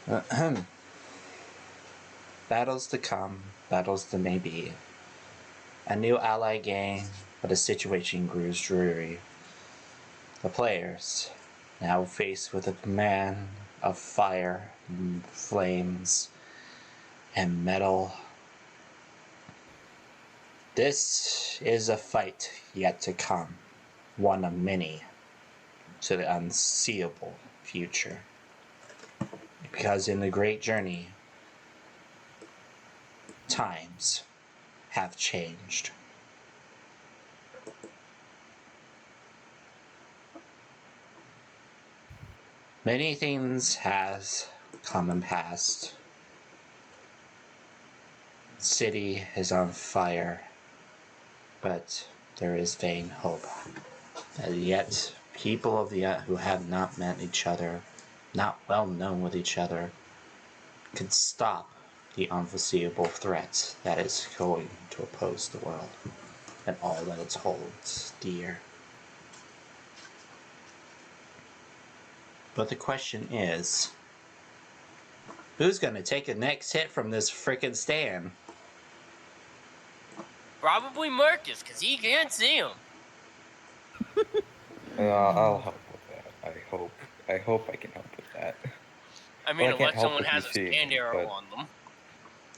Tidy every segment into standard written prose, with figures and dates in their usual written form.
Ahem. Battles to come, battles that may be. A new ally gained, but the situation grows dreary. The players, now faced with a command of fire, flames, and metal. This is a fight yet to come, one of many to the unseeable future. Because in the great journey, times have changed. Many things has come and passed. The city is on fire, but there is vain hope. And yet, people of the who have not met each other, not well known with each other, could stop the unforeseeable threat that is going to oppose the world and all that it holds dear. But the question is, who's gonna take the next hit from this frickin' stand? Probably Marcus, because he can't see him. I'll help with that. I hope I can help with that. I mean, Well, I can't unless help someone with has you a seeing stand it, arrow but on them.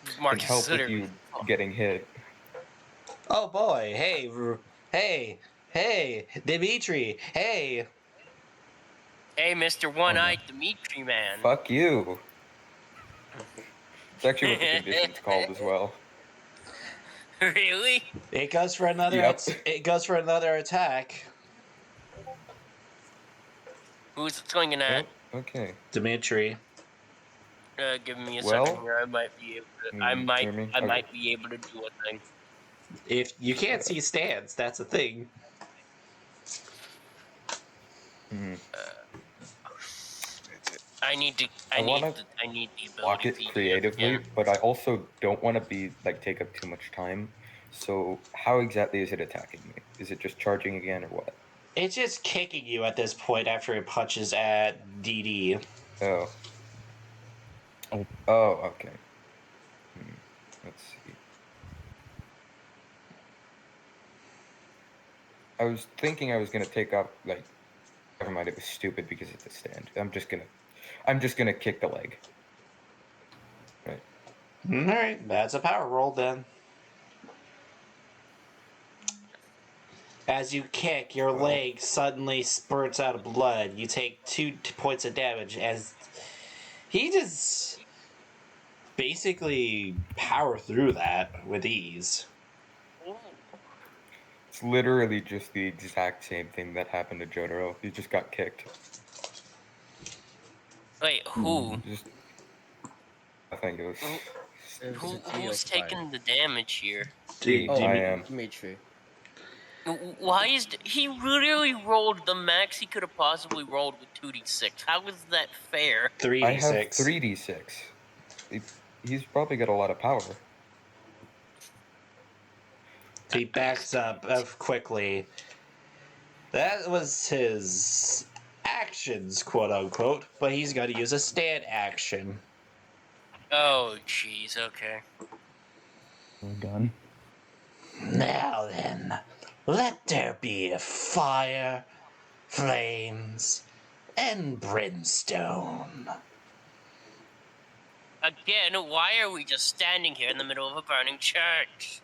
I can Marcus help with literally. you getting hit. Oh boy, hey, Dimitri, hey! Hey, Mr. One-Eyed Dimitri Man. Fuck you. It's actually what the condition's called as well. Really? It goes for another. Yep. It goes for another attack. Who's it swinging at? Oh, okay. Dimitri. Give me a Well, second here. I might be able to. you I hear me? might be able to do a thing. If you can't see stands, that's a thing. I need the ability Block it PDF, creatively, yeah. but I also don't want to take up too much time. So how exactly is it attacking me? Is it just charging again or what? It's just kicking you at this point after it punches at DD. Oh. Oh, okay. Let's see. I was thinking I was gonna take off, like, never mind, it was stupid because it's a stand. I'm just gonna kick the leg. Right. Alright, that's a power roll then. As you kick, your leg suddenly spurts out of blood. You take 2 points of damage as he just basically power through that with ease. It's literally just the exact same thing that happened to Jotaro. He just got kicked. Wait, who? I think it was. Who's taking the damage here? I am. Dimitri. Why is he literally rolled the max he could have possibly rolled with 2d6? How is that fair? 3d6. I have 3d6. He's probably got a lot of power. He backs up quickly. That was his actions, quote unquote, but he's got to use a stand action. Oh, jeez, okay. We're done. Now then, let there be fire, flames, and brimstone. Again, why are we just standing here in the middle of a burning church?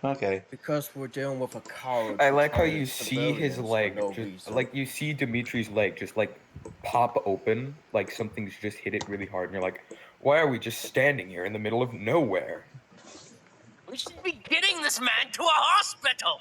Okay. Because we're dealing with a coward. I like how you see his leg, reason. you see Dimitri's leg just pop open, like something's just hit it really hard, and you're like, why are we just standing here in the middle of nowhere? We should be getting this man to a hospital!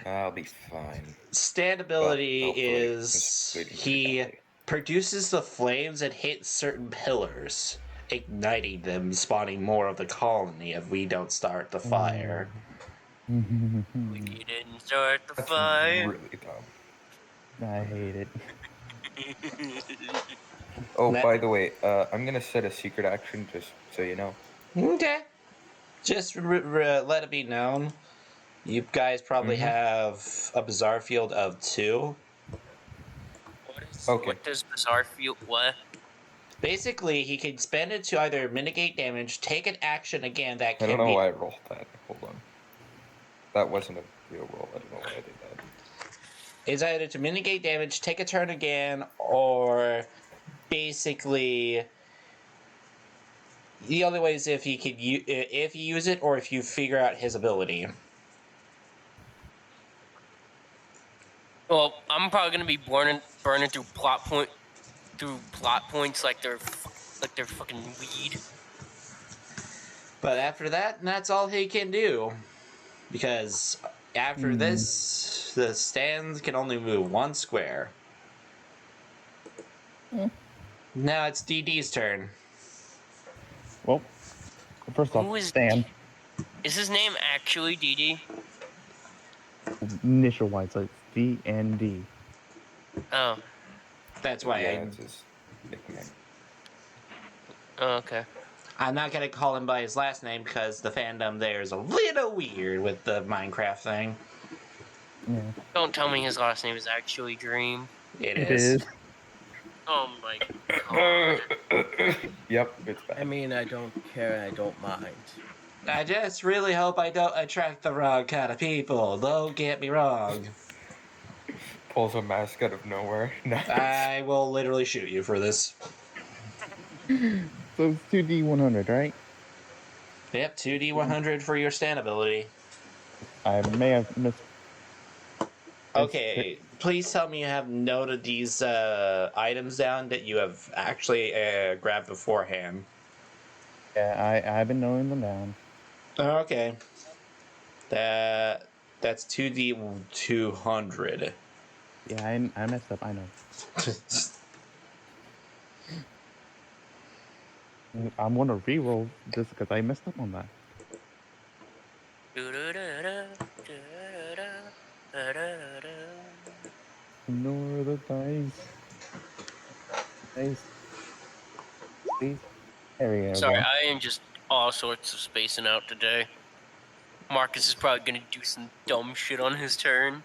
I'll be fine. Stand ability is he produces the flames and hits certain pillars, igniting them, spawning more of the colony if we don't start the fire. We didn't start the fire. Really dumb. I hate it. Oh, by the way, I'm gonna set a secret action just so you know. Okay. Just let it be known. You guys probably have a bizarre field of 2. What does bizarre field what? Basically, he can spend it to either mitigate damage, take an action again that I can don't know be. why I rolled that. Hold on. That wasn't a real roll. I don't know why I did that. Is either to mitigate damage, take a turn again, or basically the only way is if he could if you use it or if you figure out his ability. Well, I'm probably gonna be burning through plot points like they're fucking weed. But after that, that's all he can do. Because after Hmm. this, the stands can only move one square. Hmm. Now it's DD's turn. Well, first Who off, is Stan, Is his name actually DD? initial wise, so it's DND. Oh, That's why Yeah, it's his nickname. okay. I'm not gonna call him by his last name because the fandom there is a little weird with the Minecraft thing. Yeah, Don't tell me his last name is actually Dream. It it is. is. Oh my god. Yep, it's bad. I mean, I don't care. I don't mind. I just really hope I don't attract the wrong kind of people. Don't get me wrong. Pulls a mask out of nowhere. Nice. I will literally shoot you for this. So it's 2D100, right? Yep, 2D100 for your stand ability. I may have missed. Okay, please tell me you have noted these items down that you have actually grabbed beforehand. Yeah, I've been knowing them down. Okay. That's 2D200. Yeah, I messed up. I know. I'm gonna re-roll just because I messed up on that. Ignore the dice. Dice. Please. There we go. Sorry, I am just all sorts of spacing out today. Marcus is probably gonna do some dumb shit on his turn.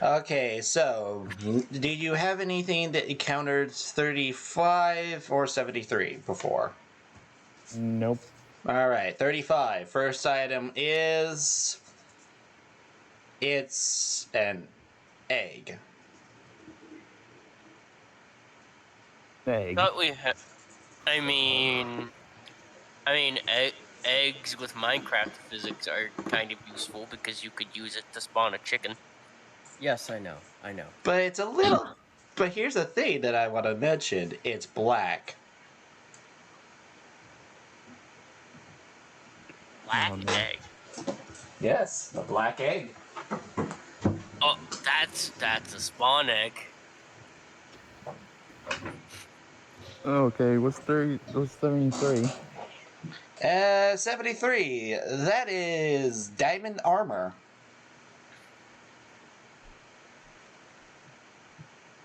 Okay, so do you have anything that encountered 35 or 73 before? Nope. All right, 35. First item is it's an egg. Egg. Thought we had. I mean, eggs with Minecraft physics are kind of useful because you could use it to spawn a chicken. Yes, I know. I know. But it's a little. But here's the thing that I want to mention: it's black. Black Oh, no. egg. Yes, a black egg. Oh, that's a spawn egg. Okay, what's 30? What's 73? 73. That is diamond armor.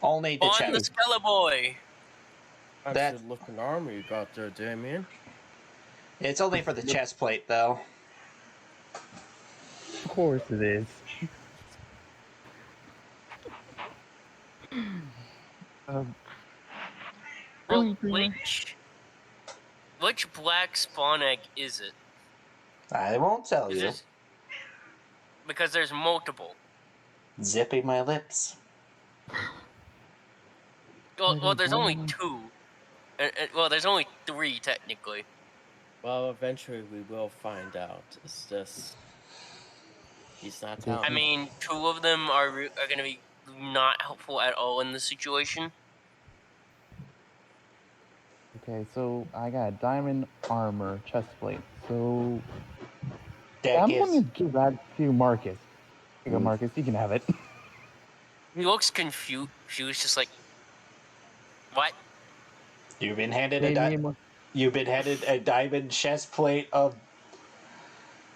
Only the On the chest. Skeleboy. That's That- good looking armor you got there, Damien. It's only for the chest plate, though. Of course it is. um, Well, really, Dreamer? which black spawn egg is it? I won't tell Is you. this- because there's multiple. Zipping my lips. Well, there's only two. Well, there's only three technically. Well, eventually we will find out. It's just he's not telling. I mean, two of them are going to be not helpful at all in this situation. Okay, so I got diamond armor chest plate. So That I'm gives. going to give that to Marcus. Here you go, Marcus. You can have it. He looks confused. She was just like, "What?" You've been handed Name- You've been handed a diamond chest plate of.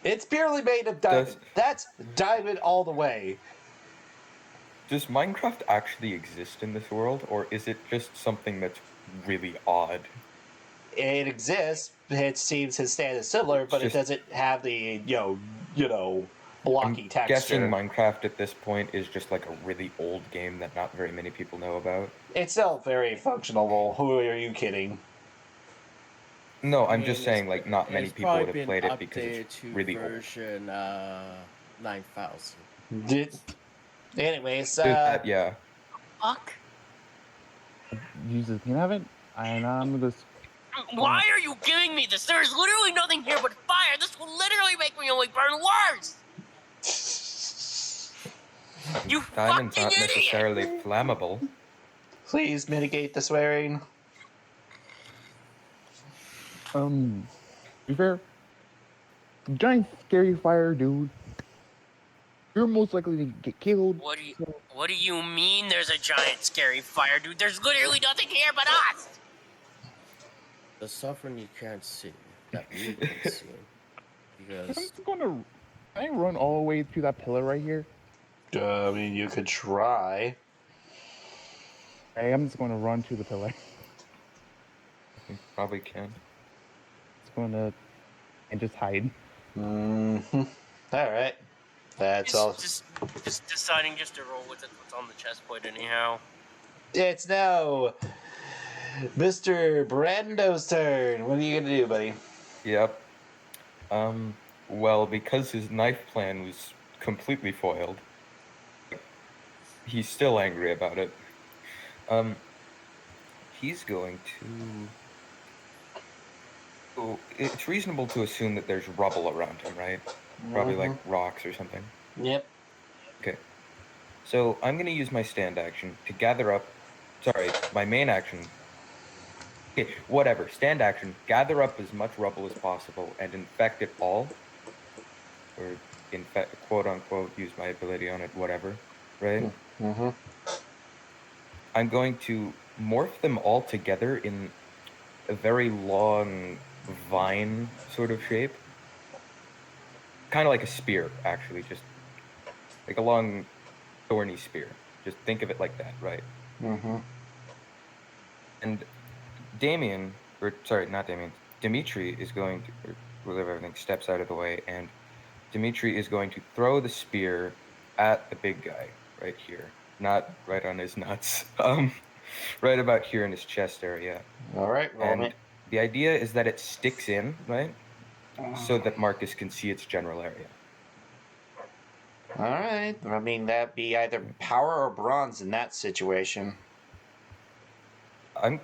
It's purely made of diamond. That's diamond all the way. Does Minecraft actually exist in this world, or is it just something that's really odd? It exists. It seems his stand is similar, but it Just- doesn't have the you know blocky Guessing texture. Minecraft at this point is just like a really old game that not very many people know about. It's still very functional. Who are you kidding? No, I I'm mean, just saying like not many it's people would probably have been played it because updated it's to really old. version 9000. Anyways, Yeah. Fuck. Use the thing of it, and I'm just. Why are you giving me this? There's literally nothing here but fire. This will literally make me only burn worse. You Diamond's fucking not idiot! necessarily flammable. please mitigate the swearing. To be fair, giant scary fire, dude. You're most likely to get killed. What do you mean? There's a giant scary fire, dude? There's literally nothing here but us. The suffering you can't see, that we can see. I'm Because just gonna. Can I run all the way to that pillar right here? I mean, you could try. Hey, I'm just gonna run to the pillar. You probably can. Just gonna and just hide. Mm-hmm. All right. That's all. Just deciding just to roll with it. What's on the chest plate anyhow? It's now Mr. Brando's turn. What are you gonna do, buddy? Yep. Well, because his knife plan was completely foiled, he's still angry about it. He's going to. So it's reasonable to assume that there's rubble around him, right? Probably like rocks or something. Yep. Okay. So I'm going to use my stand action to gather up. Sorry, my main action. Okay, whatever. Stand action. Gather up as much rubble as possible and infect it all. Or infect, quote unquote, use my ability on it, whatever. Right? Mm-hmm. I'm going to morph them all together in a very long vine sort of shape. Kind of like a spear, actually. Just like a long, thorny spear. Just think of it like that, right? Mm-hmm. And Damien, or sorry, not Damien, Dimitri is going to, or whatever, everything steps out of the way, and Dimitri is going to throw the spear at the big guy right here. Not right on his nuts. Right about here in his chest area. All right, roll And me. the idea is that it sticks in, right? So that Marcus can see its general area. All right. I mean, that'd be either power or bronze in that situation. I'm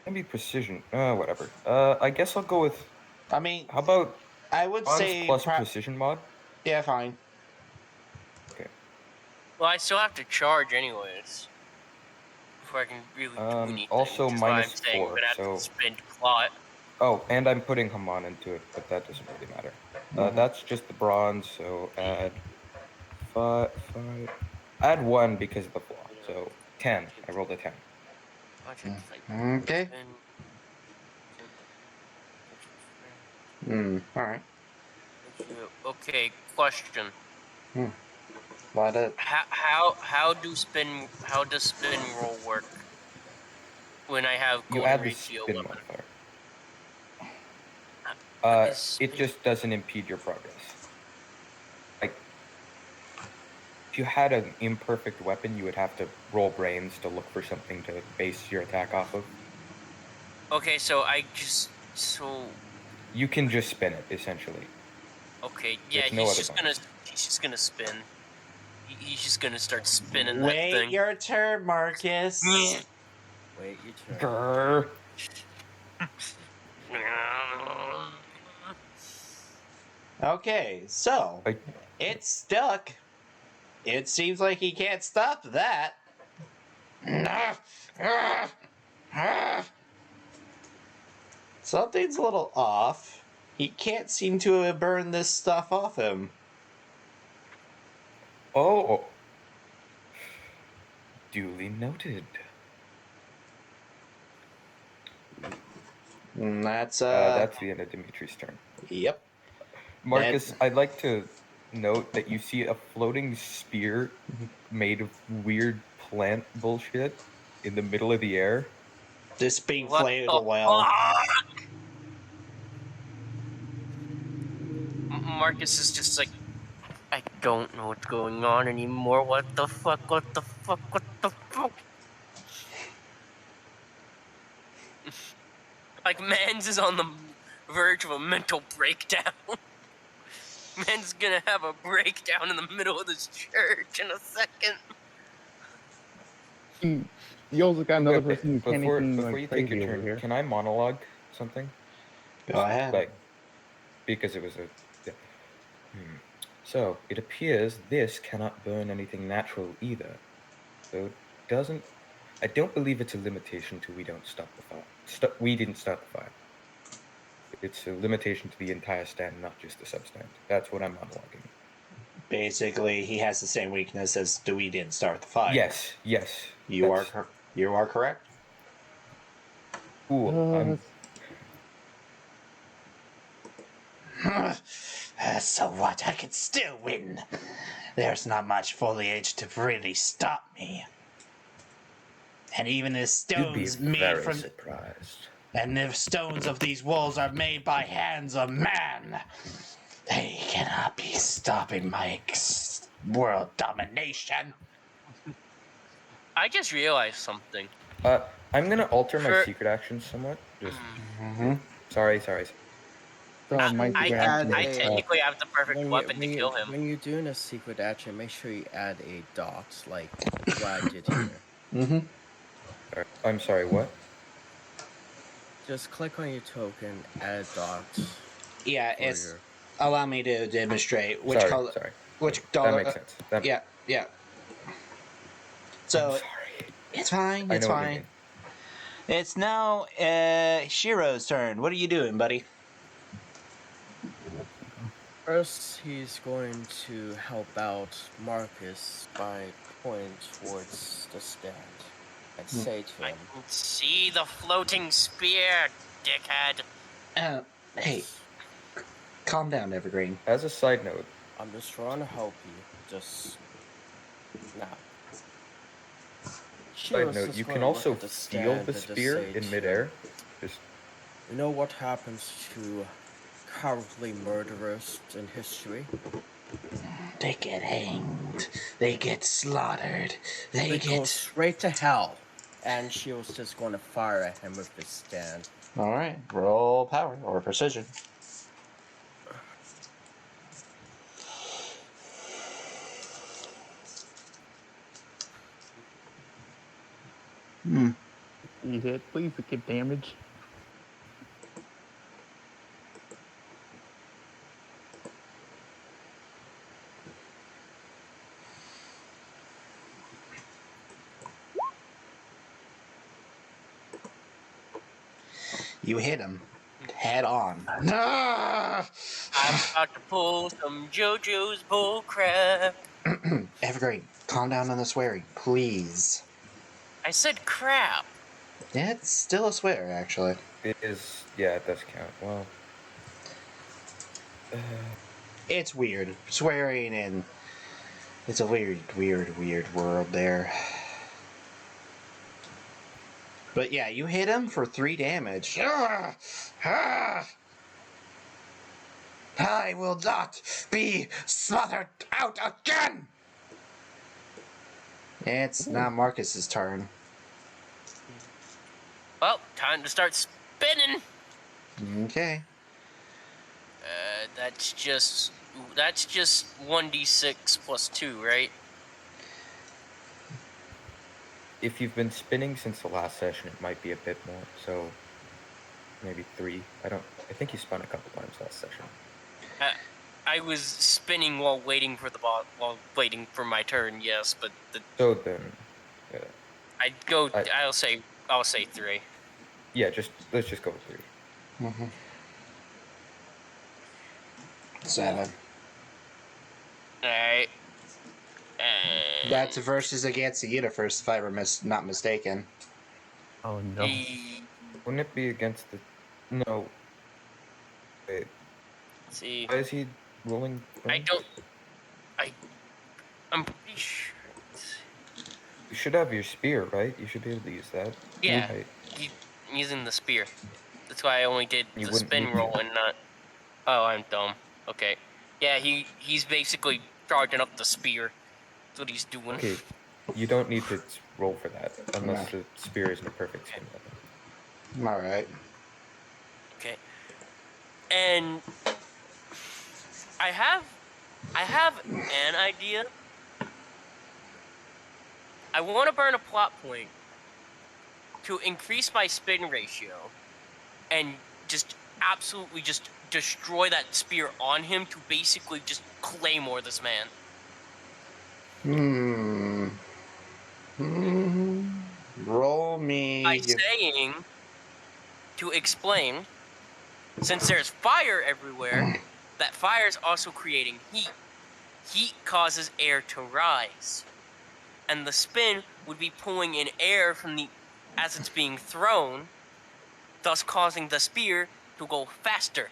gonna be precision. Whatever. I guess I'll go with. I mean, How about I would bronze say plus precision mod? Yeah, fine. Okay. Well, I still have to charge anyways. Before I can really do anything. Also which is why I'm minus saying 4, I'm gonna have so- to spend plot. Oh, and I'm putting Haman into it, but that doesn't really matter. That's just the bronze, so add five. Add 1 because of the flaw. So 10. I rolled a 10. Okay. All right. Okay, question. Why did? How does spin roll work when I have You golden add the ratio spin 11? modifier. Is It spin- just doesn't impede your progress. Like, if you had an imperfect weapon, you would have to roll brains to look for something to base your attack off of. Okay, so You can just spin it, essentially. okay, yeah, There's no he's other just bonus. gonna spin. He's just gonna start spinning that Wait thing. your turn, Marcus. wait your turn. Grrr. Okay, so it's stuck. It seems like he can't stop that. Something's a little off. He can't seem to have burned this stuff off him. Oh. Duly noted. That's That's the end of Dimitri's turn. Yep. Marcus, I'd like to note that you see a floating spear made of weird plant bullshit in the middle of the air. This being What flayed the well. fuck? Marcus is just like, I don't know what's going on anymore. What the fuck? What the fuck? What the fuck? Like, Mans is on the verge of a mental breakdown. Mans gonna have a breakdown in the middle of this church in a second. You also got another Okay, person who's before panicking you like take crazy your over turn, here. can I monologue something? Go ahead. Like, because it was a. Yeah. So it appears this cannot burn anything natural either. So it doesn't. I don't believe it's a limitation to we don't stop the fire. We didn't start the fire. It's a limitation to the entire stand, not just the substand. That's what I'm monologuing. Basically, he has the same weakness as we didn't start the fire. Yes. You That's- are correct. Cool. So what? I can still win. There's not much foliage to really stop me. And even the You'd be stones made very from surprised. and the stones of these walls are made by hands of man. They cannot be stopping my world domination. I just realized something. I'm gonna alter my For- secret actions somewhat. Just Mm-hmm. sorry. So I, my I, secret I, action I is, technically have the perfect weapon to kill him. When you're doing a secret action, make sure you add a dot, like what I did here. Mm-hmm. I'm sorry. What? Just click on your token, add a dot. Yeah, for it's. your... Allow me to demonstrate which Sorry. color. Sorry. Which That dollar? makes sense. That- Yeah. I'm So sorry. it's fine. I It's know what you fine. mean. It's now Shiro's turn. What are you doing, buddy? First, he's going to help out Marcus by pointing towards the stand and say to I him, can see the floating spear, dickhead. Hey, calm down, Evergreen. As a side note, I'm just trying to help you. Just now. you just can gonna look also at the feel stand the and just spear say in to midair. Just You know what happens to cowardly murderers in history? They get hanged. They get slaughtered. They go straight to hell. And she was just going to fire at him with this stand. All right. Roll power or precision. you hit, please get damage. You hit him head on. I'm about to pull some JoJo's bullcrap. Evergreen, calm down on the swearing, please. I said crap. Yeah, it's still a swear, actually. it is. Yeah, it does count. Well, It's weird. Swearing and it's a weird world there. But yeah, you hit him for 3 damage. I will not be smothered out again! It's now Marcus's turn. Well, time to start spinning. Okay. That's just 1d6 plus 2, right? if you've been spinning since the last session, it might be a bit more. So maybe 3. I think you spun a couple times last session. I was spinning while waiting for the ball, while waiting for my turn. Yes, but So then, I'll say 3. Yeah, let's just go with 3. Mm-hmm. 7. All right. That's versus against the universe, if I were not mistaken. Oh no. Wouldn't it be against the? No. Wait. See, Why is he rolling? I'm pretty sure. You should have your spear, right? You should be able to use that. Yeah, Right. I'm using the spear. That's why I only did You the wouldn't spin need roll to. and not. Oh, I'm dumb. Okay. Yeah, he's basically charging up the spear. That's what he's doing. Okay, you don't need to roll for that unless the spear isn't a perfect spin weapon. All right. Okay. And I have an idea. I want to burn a plot point to increase my spin ratio and just absolutely just destroy that spear on him to basically just claymore this man. Roll me. By saying, to explain, since there's fire everywhere, that fire is also creating heat. Heat causes air to rise. And the spin would be pulling in air from the as it's being thrown, thus causing the spear to go faster.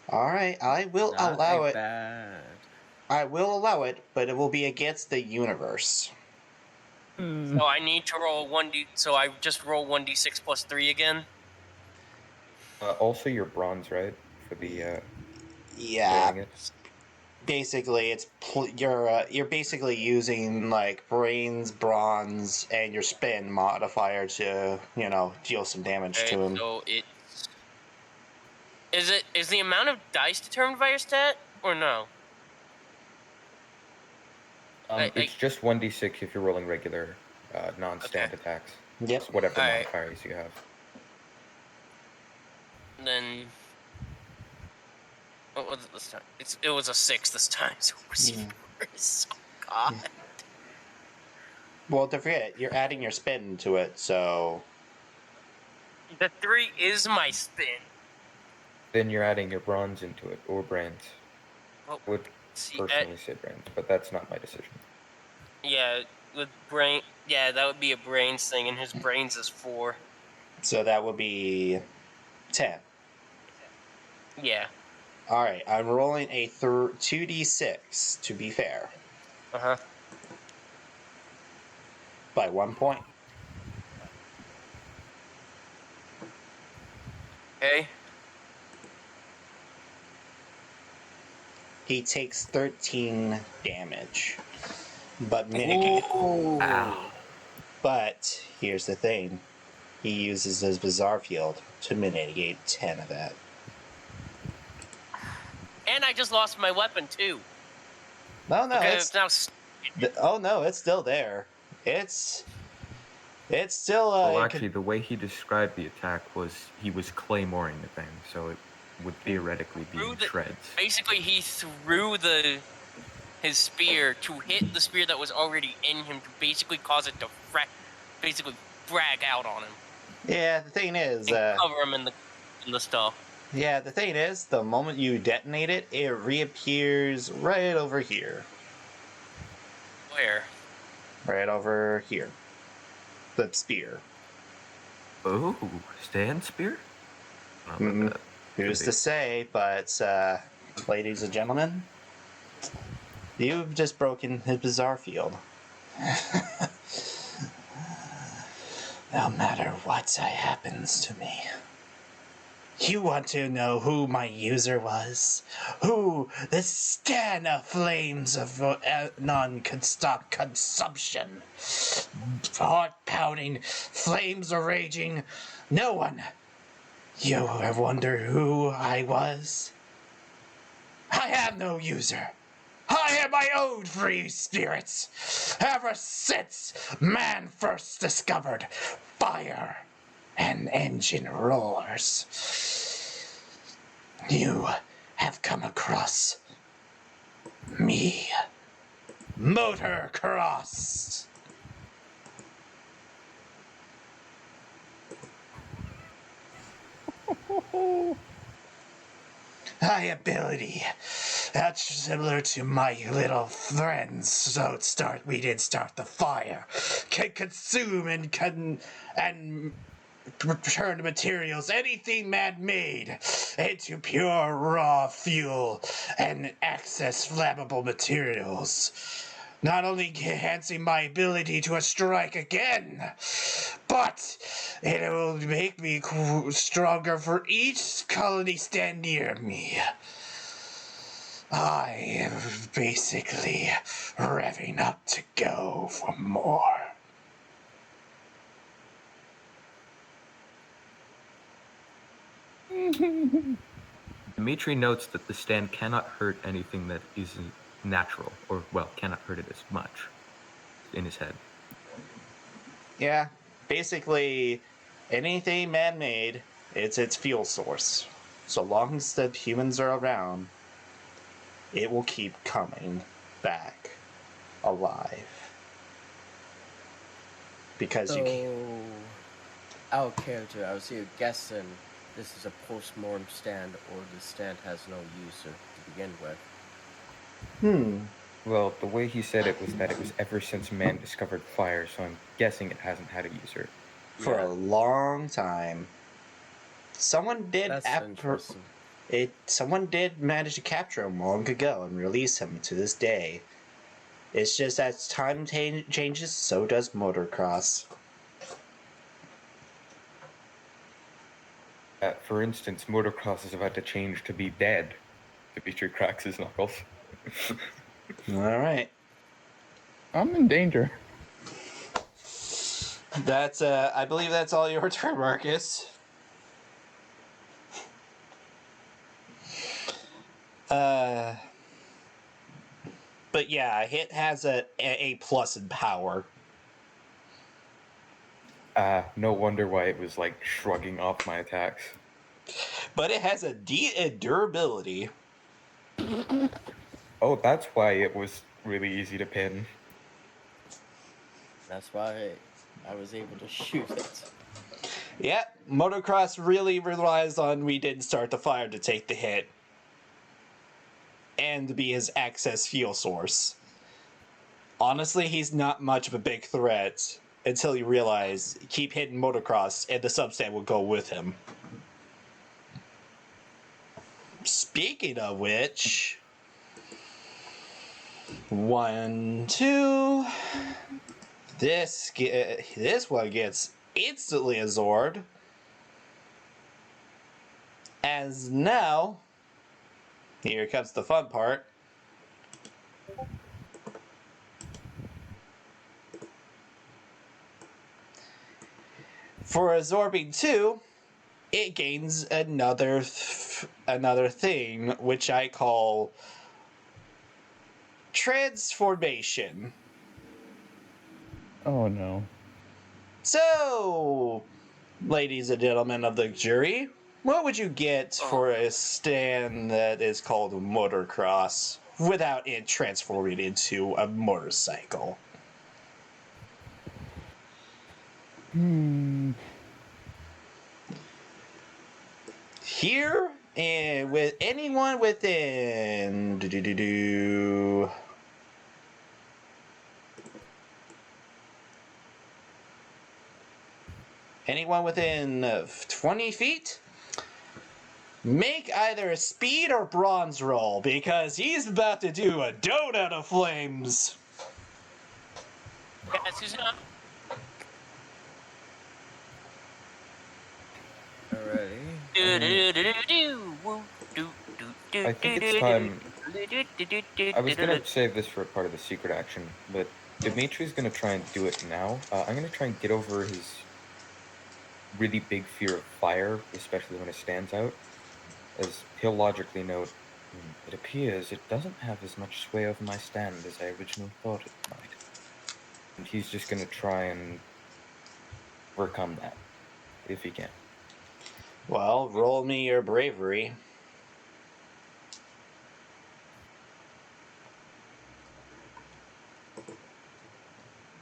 All right, I will Not allow a it. bad. I will allow it, but it will be against the universe. So I need to roll 1d. So I just roll 1d6 plus 3 again. Also, your bronze, right? For the Yeah, rolling it. basically, you're basically using like brains, bronze, and your spin modifier to deal some damage Okay, to him. so is the amount of dice determined by your stat or no? It's just 1d6 if you're rolling regular, non-stand Okay. attacks. Yep. Just whatever Alright. modifiers you have. Then what was it this time? It was a 6 this time. So it was even worse. Oh god. Well, don't forget, you're adding your spin to it, so The 3 is my spin. Then you're adding your bronze into it, or brains. Well, I would see, personally say brains, but that's not my decision. yeah, with brain. Yeah, that would be a brains thing, and his brains is 4. so that would be 10. Yeah. All right, I'm rolling a 2d6 to be fair, Uh-huh. by 1 point. Okay. He takes 13 damage, but But here's the thing: he uses his bizarre field to mitigate 10 of that. And I just lost my weapon too. No, Because it's now no, it's still there. It's still Well, actually, the way he described the attack was he was claymoring the thing, so it would theoretically be in shreds. basically he threw his spear to hit the spear that was already in him to basically cause it to basically frag out on him. Yeah, the thing is, and cover him in the stuff. Yeah, the thing is, the moment you detonate it, it reappears right over here. Where? Right over here. The spear. Oh, stand spear? Who's to say, but ladies and gentlemen, you've just broken his bizarre field. No matter what happens to me. You want to know who my user was? Who the stand of flames of non-stop consumption? Heart pounding, flames are raging. No one. You wonder who I was? I have no user. I am my own free spirits. Ever since man first discovered fire and engine roars, you have come across me. Motor cross. High ability. That's similar to my little friends. So we did start the fire. Can consume and turn materials, anything man-made, into pure raw fuel and excess flammable materials. Not only enhancing my ability to strike again, but it will make me stronger for each colony stand near me. I am basically revving up to go for more. Dimitri notes that the stand cannot hurt anything that isn't natural, or, well, cannot hurt it as much in his head. Yeah, basically anything man-made, it's its fuel source. So long as the humans are around, it will keep coming back alive. Because you can't. So, out of character, I was here guessing this is a post-mortem stand, or the stand has no user to begin with. Well, the way he said it was that it was ever since man discovered fire, so I'm guessing it hasn't had a user. For Yeah. a long time. Someone did That's interesting. someone did manage to capture him long ago and release him to this day. It's just as time changes, so does motocross. For instance, motocross is about to change to be dead. Dimitri cracks his knuckles. Alright. I'm in danger. That's I believe that's all your turn, Marcus. But yeah, Hit has a plus in power. No wonder why it was like shrugging off my attacks. But it has a durability. Oh, that's why it was really easy to pin. That's why I was able to shoot it. Yeah, motocross really relies on we didn't start the fire to take the hit. And to be his excess fuel source. Honestly, he's not much of a big threat until you realize keep hitting motocross and the substand will go with him. Speaking of which, 1, 2. This one gets instantly absorbed. As now, here comes the fun part. For absorbing 2, it gains another thing, which I call transformation. Oh no. So, ladies and gentlemen of the jury, what would you get for a stand that is called motocross without it transforming into a motorcycle? Here, and with anyone within anyone within 20 feet, make either a speed or bronze roll, because he's about to do a donut of flames. Guess who's up? Alrighty. I think it's time. I was gonna save this for a part of the secret action, but Dimitri's gonna try and do it now. I'm gonna try and get over his really big fear of fire, especially when it stands out, as he'll logically note, it appears it doesn't have as much sway over my stand as I originally thought it might. And he's just gonna try and overcome that, if he can. Well, roll me your bravery.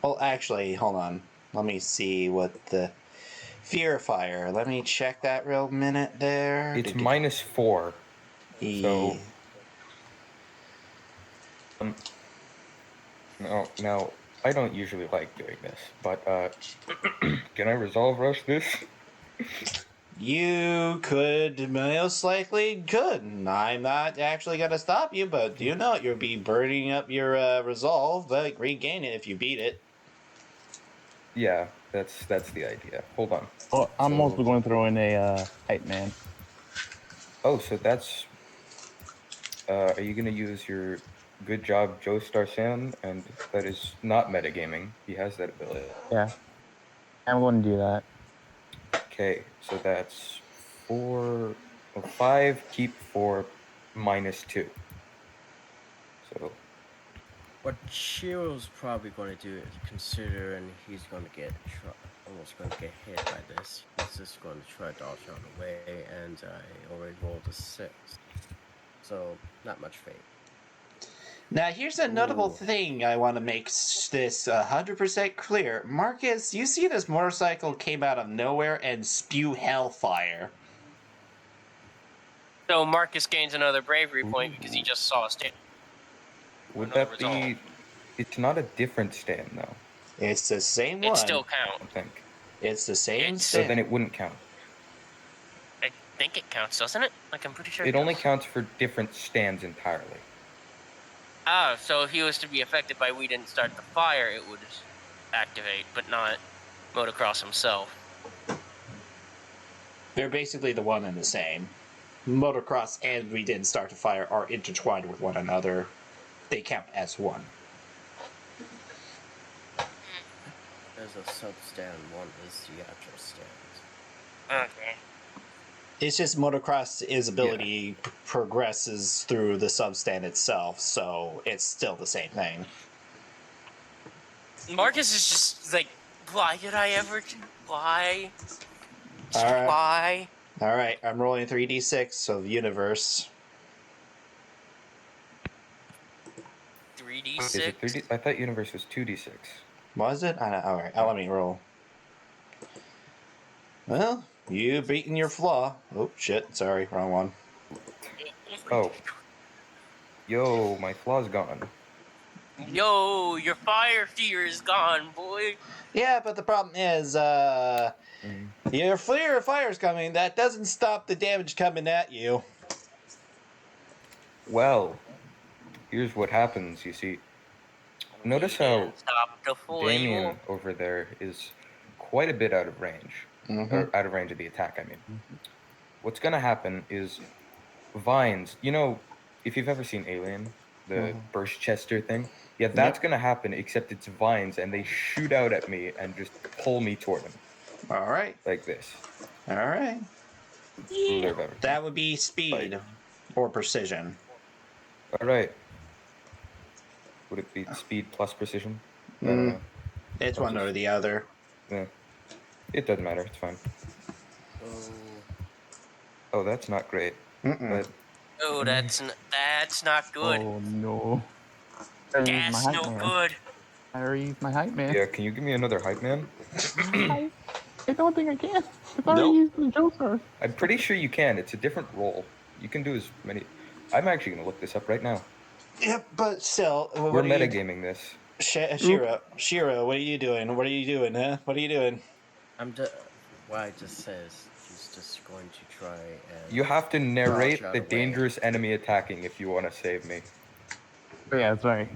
Well, actually, hold on. Let me see what the fear of fire. Let me check that real minute there. It's -4. So now I don't usually like doing this, but can I resolve rush this? You could most likely could. I'm not actually gonna stop you, but you know you'll be burning up your resolve, but regain it if you beat it. Yeah, that's the idea. Hold on. Oh, I'm also going to throw in a hype man. Oh, so that's Are you gonna use your good job Joe Starsan? And that is not metagaming. He has that ability. Yeah. I'm going to do that. Okay, so that's 5, keep 4, -2. So What Shiro's probably going to do is, considering he's going to get almost going to get hit by this, he's just going to try to dodge out of the way, and I already rolled a 6. So, not much fate. Now, here's a notable Ooh. thing I want to make this 100% clear. Marcus, you see this motorcycle came out of nowhere and spew hellfire. So Marcus gains another bravery point because he just saw a stand. would Another that be? It's not a different stand though. It's the same It one. still I counts. don't think. It's the same It's- So stand. then it wouldn't count. I think it counts, doesn't it? Like, I'm pretty sure It only does. counts for different stands entirely. Ah, so if he was to be affected by We Didn't Start the Fire, it would activate, but not motocross himself. They're basically the one and the same. Motocross and We Didn't Start the Fire are intertwined with one another. They count as one. There's a sub-stand, one is the actual stand. Okay. It's just motocross's ability progresses through the substand itself, so it's still the same thing. Marcus is just like, why did I ever do? Why? Just All right. why? Alright, I'm rolling 3d6 of universe. 3d6? Is it 3D? I thought universe was 2d6. Was it? Alright, let me roll. Well, you beaten your flaw. Oh, shit, sorry, wrong one. Oh. Yo, my flaw's gone. Yo, your fire fear is gone, boy. Yeah, but the problem is, your fear of fire's coming. That doesn't stop the damage coming at you. Well, here's what happens, you see. Notice We how didn't stop the foil. Damien over there is quite a bit out of range. Or out of range of the attack, I mean. What's gonna happen is vines, you know, if you've ever seen Alien, the burst chester thing, yeah, that's gonna happen, except it's vines and they shoot out at me and just pull me toward them. Alright, Like this. alright. Ruler of everything. That would be speed or precision. Alright. Would it be speed plus precision? I don't know. It's one or the other. Yeah. It doesn't matter, it's fine. Oh, that's not great. But Oh, that's not good. Oh no. I gotta use my That's hype no man. good. I already used my hype man. yeah, can you give me another hype man? I don't think I can. It's already used the Joker. I'm pretty sure you can. It's a different role. You can do as many. I'm actually gonna look this up right now. Yep, but still, We're metagaming this. Shiro, what are you doing? What are you doing, huh? What are you doing? What I just says, she's just going to try and... You have to narrate out the of way. dangerous enemy attacking if you want to save me. Yeah, sorry.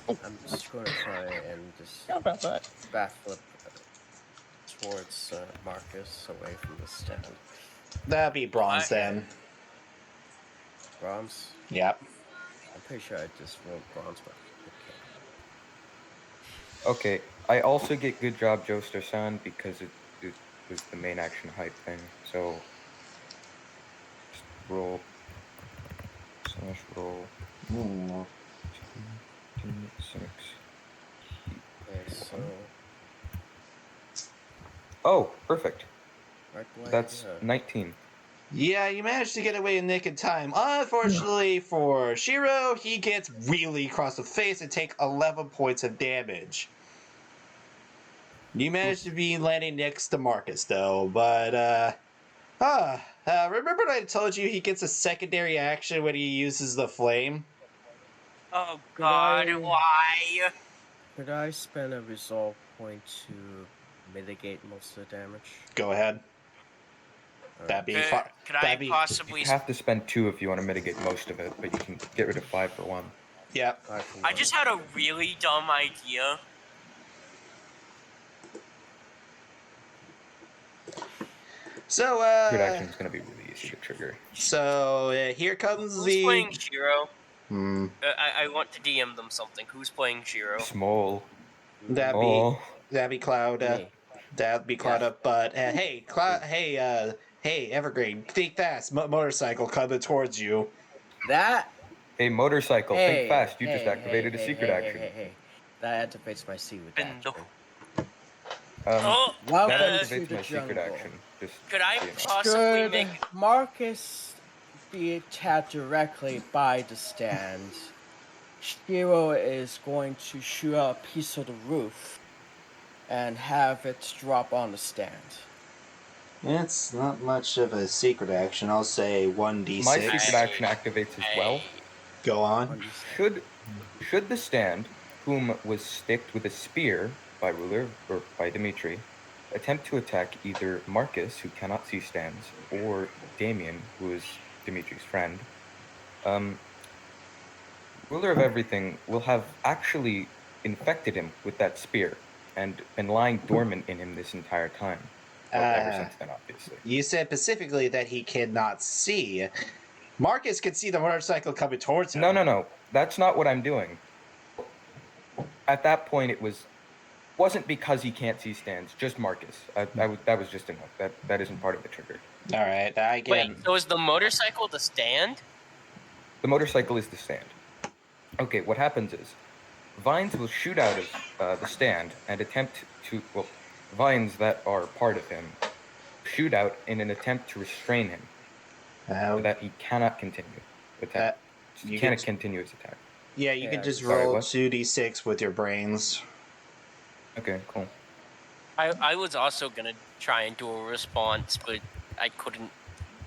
I'm just going to try and just How about that? backflip towards Marcus, away from the stand. That'd be bronze then. Bronze? Yep. I'm pretty sure I just rolled bronze, but Okay, I also get good job Joestar-san because it was the main action hype thing. So just roll / roll 6. okay, so... Oh, perfect. Right away, That's 19. Yeah, you managed to get away in nick of time. Unfortunately for Shiro, he gets really across the face and take 11 points of damage. You managed to be landing next to Marcus, though, but, remember I told you he gets a secondary action when he uses the flame? Oh God, why? Could I spend a resolve point to mitigate most of the damage? Go ahead. That'd be fine. Could I possibly? You have to spend 2 if you want to mitigate most of it, but you can get rid of 5 for 1. Yep. I just had a really dumb idea. So, Good action is going to be really see the trigger. So here comes Who's the. playing Shiro? Hmm, I want to DM them something. Who's playing Shiro? Small. that'd Oh. be Cloud. Me. That'd be Cloud Yeah. up. But hey, Cloud. Hey, Evergreen. Think fast. Motorcycle coming towards you. That. Hey, motorcycle, Hey, think fast. You just hey, activated hey, a hey, secret hey, action. Hey, hey, hey. That activates my secret Bendo. action. Oh, That Welcome uh, to activates the my secret jungle. action. Just could I so you know. possibly Should make? Marcus be attacked directly by the stand, Shiro is going to shoot out a piece of the roof and have it drop on the stand. It's not much of a secret action. I'll say 1d6. My secret action activates as well. Go on. Should the stand, whom was sticked with a spear by Ruler or by Dimitri, attempt to attack either Marcus, who cannot see stands, or Damien, who is Dimitri's friend, Ruler of Everything will have actually infected him with that spear and been lying dormant in him this entire time. Well, ever since then, obviously. You said specifically that he cannot see. Marcus can see the motorcycle coming towards him. No. That's not what I'm doing. At that point, it wasn't because he can't see stands, just Marcus. That was just enough. That isn't part of the trigger. All right, I get. Wait, so is the motorcycle the stand? The motorcycle is the stand. Okay, what happens is vines will shoot out of the stand and attempt to, well, vines that are part of him shoot out in an attempt to restrain him so that he cannot continue attack. He cannot continue his attack. Yeah, you can just Sorry, roll what? 2d6 with your brains. Okay, cool. I was also gonna try and do a response, but I couldn't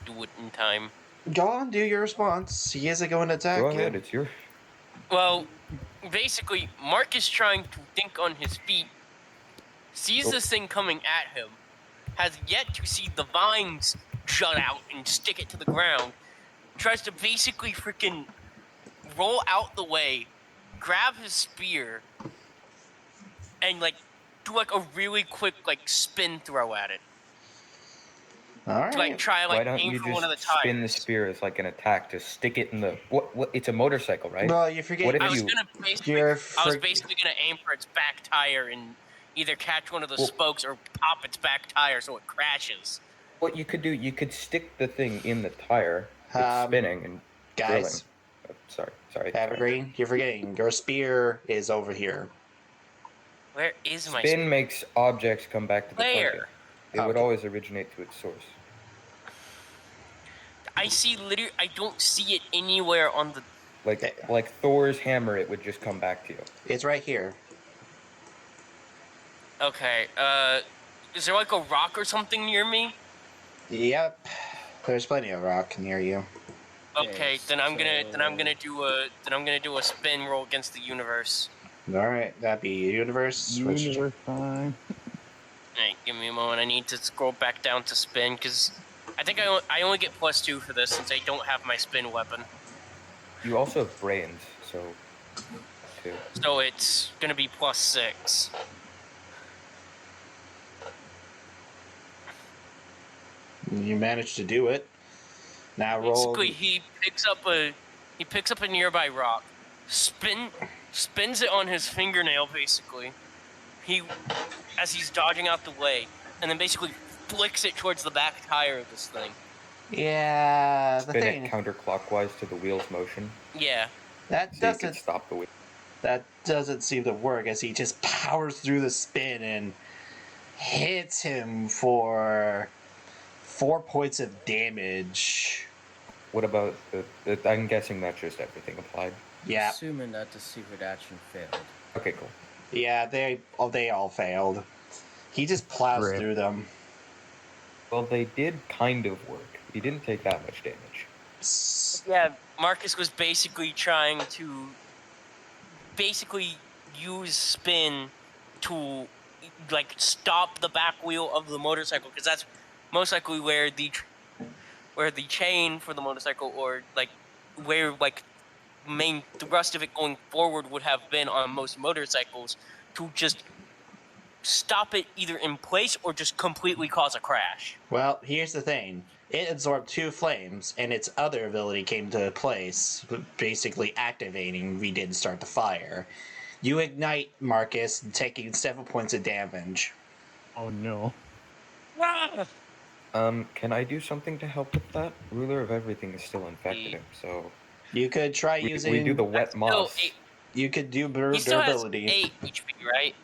do it in time. Go on, do your response. He isn't going to attack Go you. ahead, it's your. Well, basically, Mark is trying to think on his feet, sees this thing coming at him, has yet to see the vines jut out and stick it to the ground, tries to basically freaking roll out the way, grab his spear, and do a really quick spin throw at it. All right. To try Why don't aim you for one of the just tires. spin the spear as like an attack to stick it in the what? It's a motorcycle, right? Well, you forget. What if I was you? basically gonna aim for its back tire and either catch one of the spokes or pop its back tire so it crashes. What you could do? You could stick the thing in the tire. It's spinning and guys. drilling. Sorry. Evergreen, you're forgetting. Your spear is over here. Where is my Spin makes objects come back to the target. Where? It would always originate to its source. I don't see it anywhere on the. Like Thor's hammer, it would just come back to you. It's right here. Okay. Is there a rock or something near me? Yep. There's plenty of rock near you. Okay, then I'm gonna do a spin roll against the universe. All right, that'd be universe. Universe time. Alright, give me a moment. I need to scroll back down to spin because I think I only get +2 for this since I don't have my spin weapon. You also have brains, so. Too. So it's gonna be +6. You managed to do it. Now roll. Basically, he picks up a nearby rock, spins it on his fingernail. Basically, as he's dodging out the way, and then basically flicks it towards the back tire of this thing. Yeah, the Spin thing. it counterclockwise to the wheel's motion. Yeah. That so doesn't you can stop the wheel. That doesn't seem to work as he just powers through the spin and hits him for 4 points of damage. What about the I'm guessing that's just everything applied. Yeah. Assuming that the secret action failed. Okay, cool. Yeah, they all failed. He just plows Rip. through them. Well, they did kind of work. He didn't take that much damage. Yeah, Marcus was basically trying to use spin to stop the back wheel of the motorcycle because that's most likely where the chain for the motorcycle or where main thrust of it going forward would have been on most motorcycles to just stop it either in place or just completely cause a crash. Well, here's the thing. It absorbed 2 flames, and its other ability came to place, basically activating we didn't start the fire. You ignite, Marcus, taking 7 points of damage. Oh no. Can I do something to help with that? Ruler of Everything is still infected him, so You could try we using... do the wet Still moss. You could do He still has durability. 8 HP, right?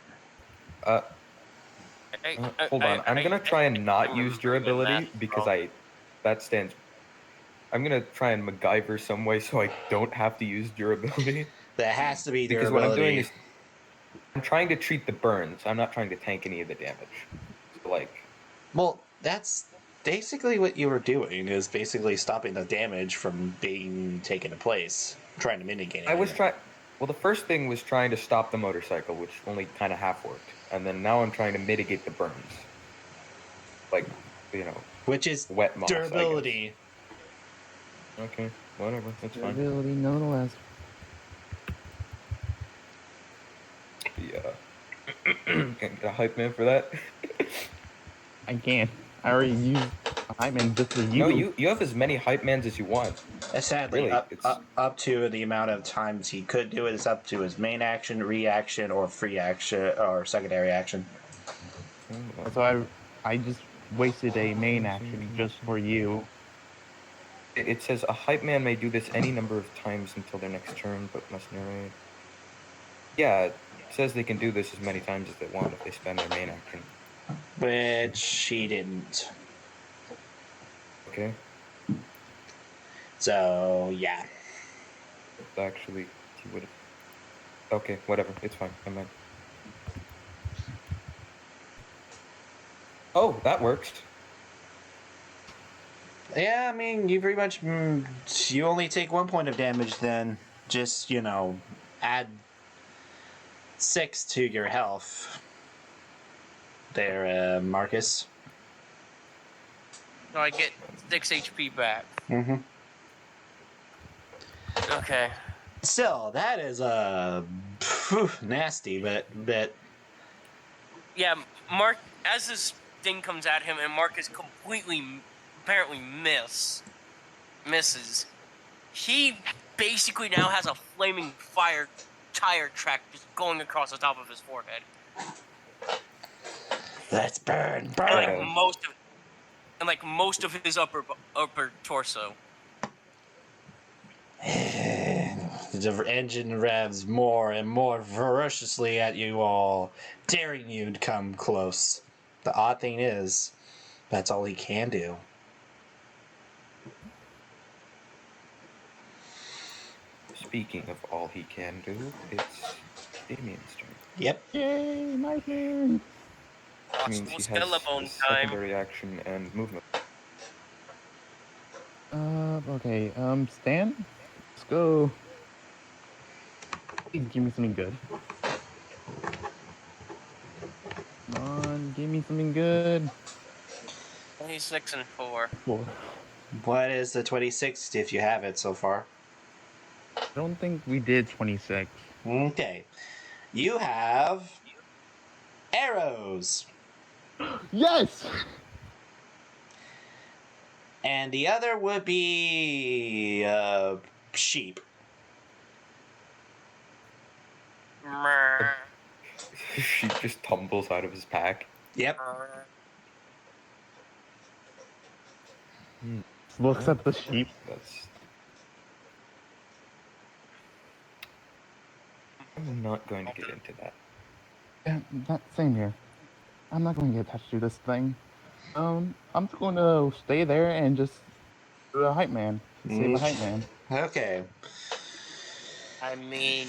Hold on. I'm gonna try and not use durability math because wrong. that stands. I'm gonna try and MacGyver some way so I don't have to use durability. That has to be Because durability. what I'm doing is I'm trying to treat the burns. I'm not trying to tank any of the damage. So like, Well, that's basically what you were doing, is basically stopping the damage from being taken to place. Trying to mitigate it. I was trying. Well, the first thing was trying to stop the motorcycle, which only kind of half worked, and then now I'm trying to mitigate the burns. Like, Which is wet moss. durability. Okay, whatever. That's fine. Durability, nonetheless. Yeah. Can't get a hype man for that. I can't. I already used I'm in just for you. No, you have as many hype mans as you want. Sadly, Really, up to the amount of times he could do it is up to his main action, reaction, or free action, or secondary action. So I just wasted a main action just for you. It says a hype man may do this any number of times until their next turn, but must narrate. Yeah, it says they can do this as many times as they want if they spend their main action. Which he didn't. Okay. So, yeah. Actually, he would have. Okay, whatever. It's fine. I meant. Oh, that works. Yeah, I mean, you pretty much... you only take 1 point of damage then. Just, add 6 to your health. There, Marcus. So I get 6 HP back. Mm-hmm. Okay. Still, that is nasty, but Yeah, Mark, as this thing comes at him and Marcus completely, apparently misses, he basically now has a flaming fire tire track just going across the top of his forehead. let's burn. And like most of his upper torso. The engine revs more and more ferociously at you all, daring you to come close. The odd thing is, that's all he can do. Speaking of all he can do, it's Damien's turn. Yep. Yay, my turn. Which means he has Skellabone a time. secondary action and movement. Okay, Stan? Let's go. Please give me something good. Come on, give me something good. 26 and 4. Four. What is the 26th if you have it so far? I don't think we did 26. Okay. You have arrows. Yes! And the other would be sheep. She just tumbles out of his pack. Yep. Looks at the sheep. I'm not going to get into that. Yeah, that same here. I'm not going to get attached to this thing. I'm just going to stay there and just do a hype man. Save a hype man. Okay. I mean,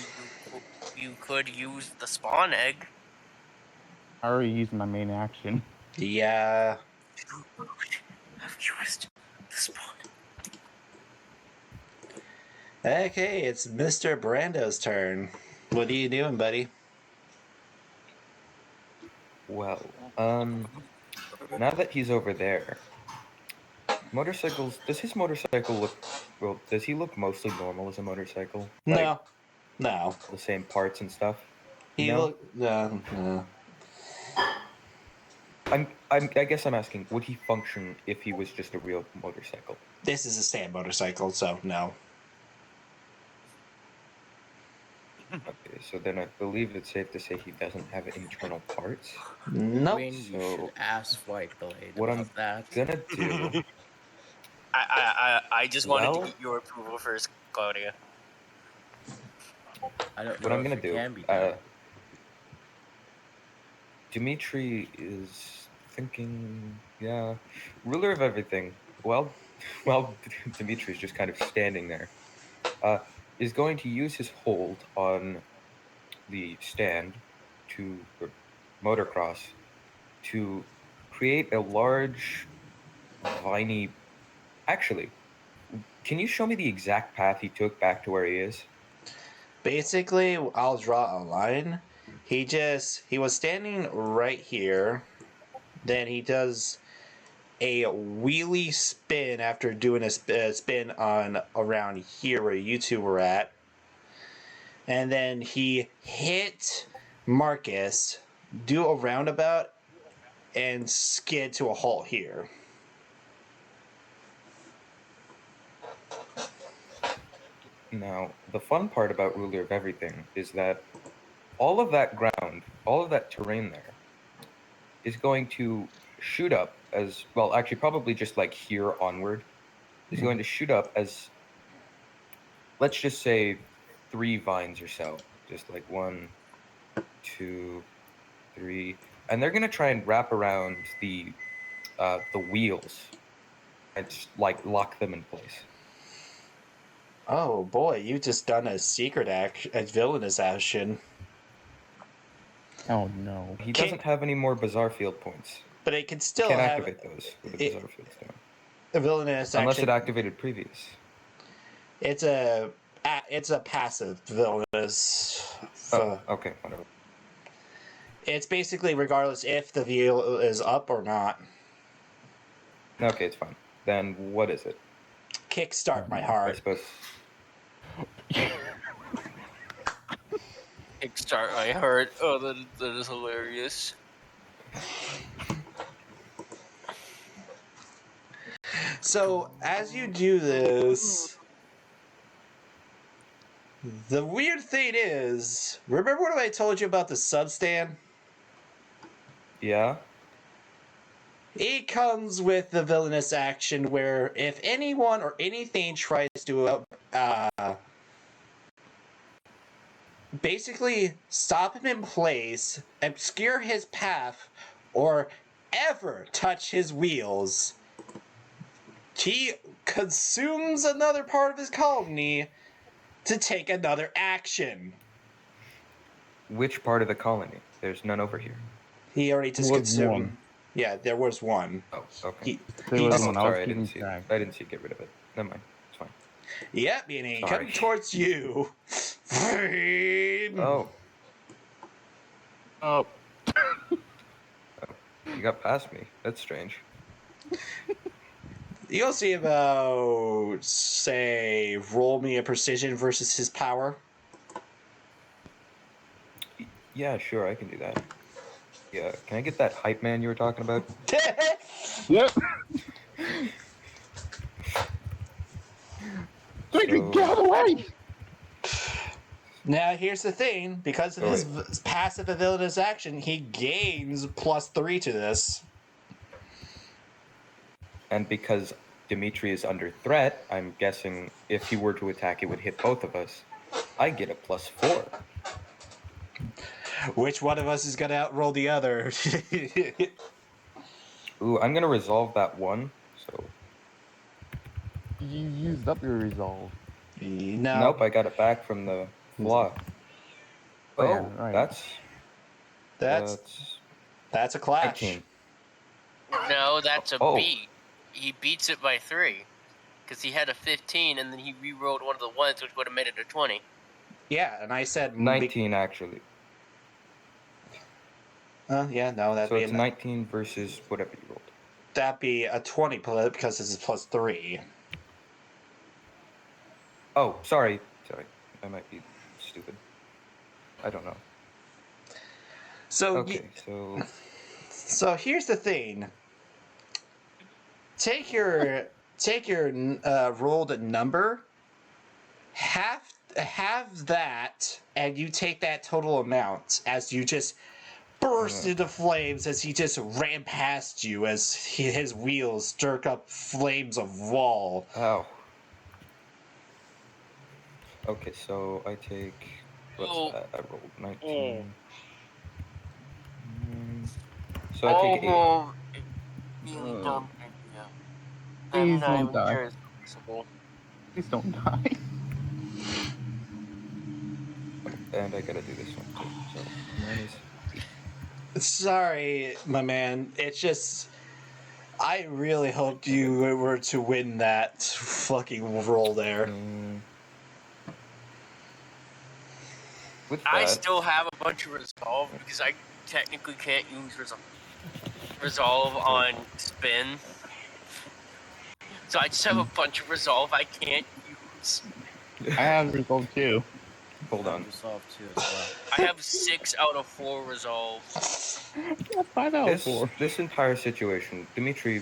you could use the spawn egg. I already used my main action. Yeah. I've used the spawn. Okay, it's Mr. Brando's turn. What are you doing, buddy? Well, now that he's over there, motorcycles. Does his motorcycle look? Well, does he look mostly normal as a motorcycle? No. The same parts and stuff. He No? look. No. I guess I'm asking, would he function if he was just a real motorcycle? This is a sand motorcycle, so no. Okay, so then I believe it's safe to say he doesn't have internal parts. Nope. Quinn, you So, should ask White Blade What about I'm that. gonna do, I just wanted to Well- get your approval first, Claudia. I don't what know I'm if gonna it do, can be done. Dimitri is thinking, yeah, ruler of everything. Well, Dimitri's just kind of standing there. Is going to use his hold on the stand or motocross to create a large viney. Actually, can you show me the exact path he took back to where he is? Basically, I'll draw a line. He was standing right here. Then he does a wheelie spin after doing a spin on around here where you two were at. And then he hit Marcus, do a roundabout, and skid to a halt here. Now, the fun part about ruler of everything is that all of that ground, all of that terrain there, is going to shoot up as well. Actually, probably just like here onward, is going to shoot up as, let's just say, 3 vines or so. Just like 1, 2, 3, and they're going to try and wrap around the wheels and just like lock them in place. Oh boy, you just done a secret act, a villainous action. Oh no. He doesn't have any more bizarre field points. But it can still Can't have activate those with the bizarre fields down. a villainous Unless action. it activated previous. It's a passive villainous. Oh, okay, whatever. It's basically regardless if the wheel is up or not. Okay, it's fine. Then what is it? Kickstart my I heart. suppose. Kickstart my heart. Oh, that is hilarious. So as you do this, the weird thing is, remember what I told you about the substand? Yeah. It comes with the villainous action where if anyone or anything tries to basically stop him in place, obscure his path, or ever touch his wheels, he consumes another part of his colony to take another action. Which part of the colony? There's none over here. He already just Was consumed. one. Yeah, there was one. Oh, okay. There He was just, one. I was Sorry, I didn't keeping see. track. I didn't see. Get rid of it. Never mind. It's fine. yep, and he Sorry. coming towards you. Oh, Oh. you got past me. That's strange. You'll see about, say, roll me a precision versus his power. Yeah, sure, I can do that. Yeah, can I get that hype man you were talking about? Yep. So- Get out of the way! Now, here's the thing. Because of Oh, his passive villainous action, he gains +3 to this. And because Dimitri is under threat, I'm guessing if he were to attack, it would hit both of us. I get a +4. Which one of us is going to outroll the other? Ooh, I'm gonna resolve that one. So You used up your resolve. No. nope, I got it back from the flaw. Oh, yeah, Oh, right. That's a clash. 19. No, that's a Oh. beat. He beats it by 3. Because he had a 15 and then he re-rolled one of the ones, which would have made it a 20. Yeah, and I said 19 actually. yeah, no, that'd So be it's 19 versus whatever you rolled. that'd be a 20 because this is +3. Oh, sorry. I might be stupid. I don't know. So Okay, so So here's the thing. Take your rolled number, have that, and you take that total amount as you just burst into flames as he just ran past you as his wheels stirred up flames of wall. Ow. Okay, so I take. What's Oh. that? I rolled Oh. 19. So I take 8. Oh, really dumb idea. I'm Please not don't even die. sure it's possible. Please don't die. And I gotta do this one too. So mine is 8. Sorry, my man. It's just. I really hoped you were to win that fucking roll there. With I that, still have a bunch of resolve because I technically can't use resolve on spin. So I just have a bunch of resolve I can't use. I have resolve too. hold I on. resolve too as well. I have 6 out of 4 resolve. Yeah, 5 out of 4. This entire situation, Dimitri,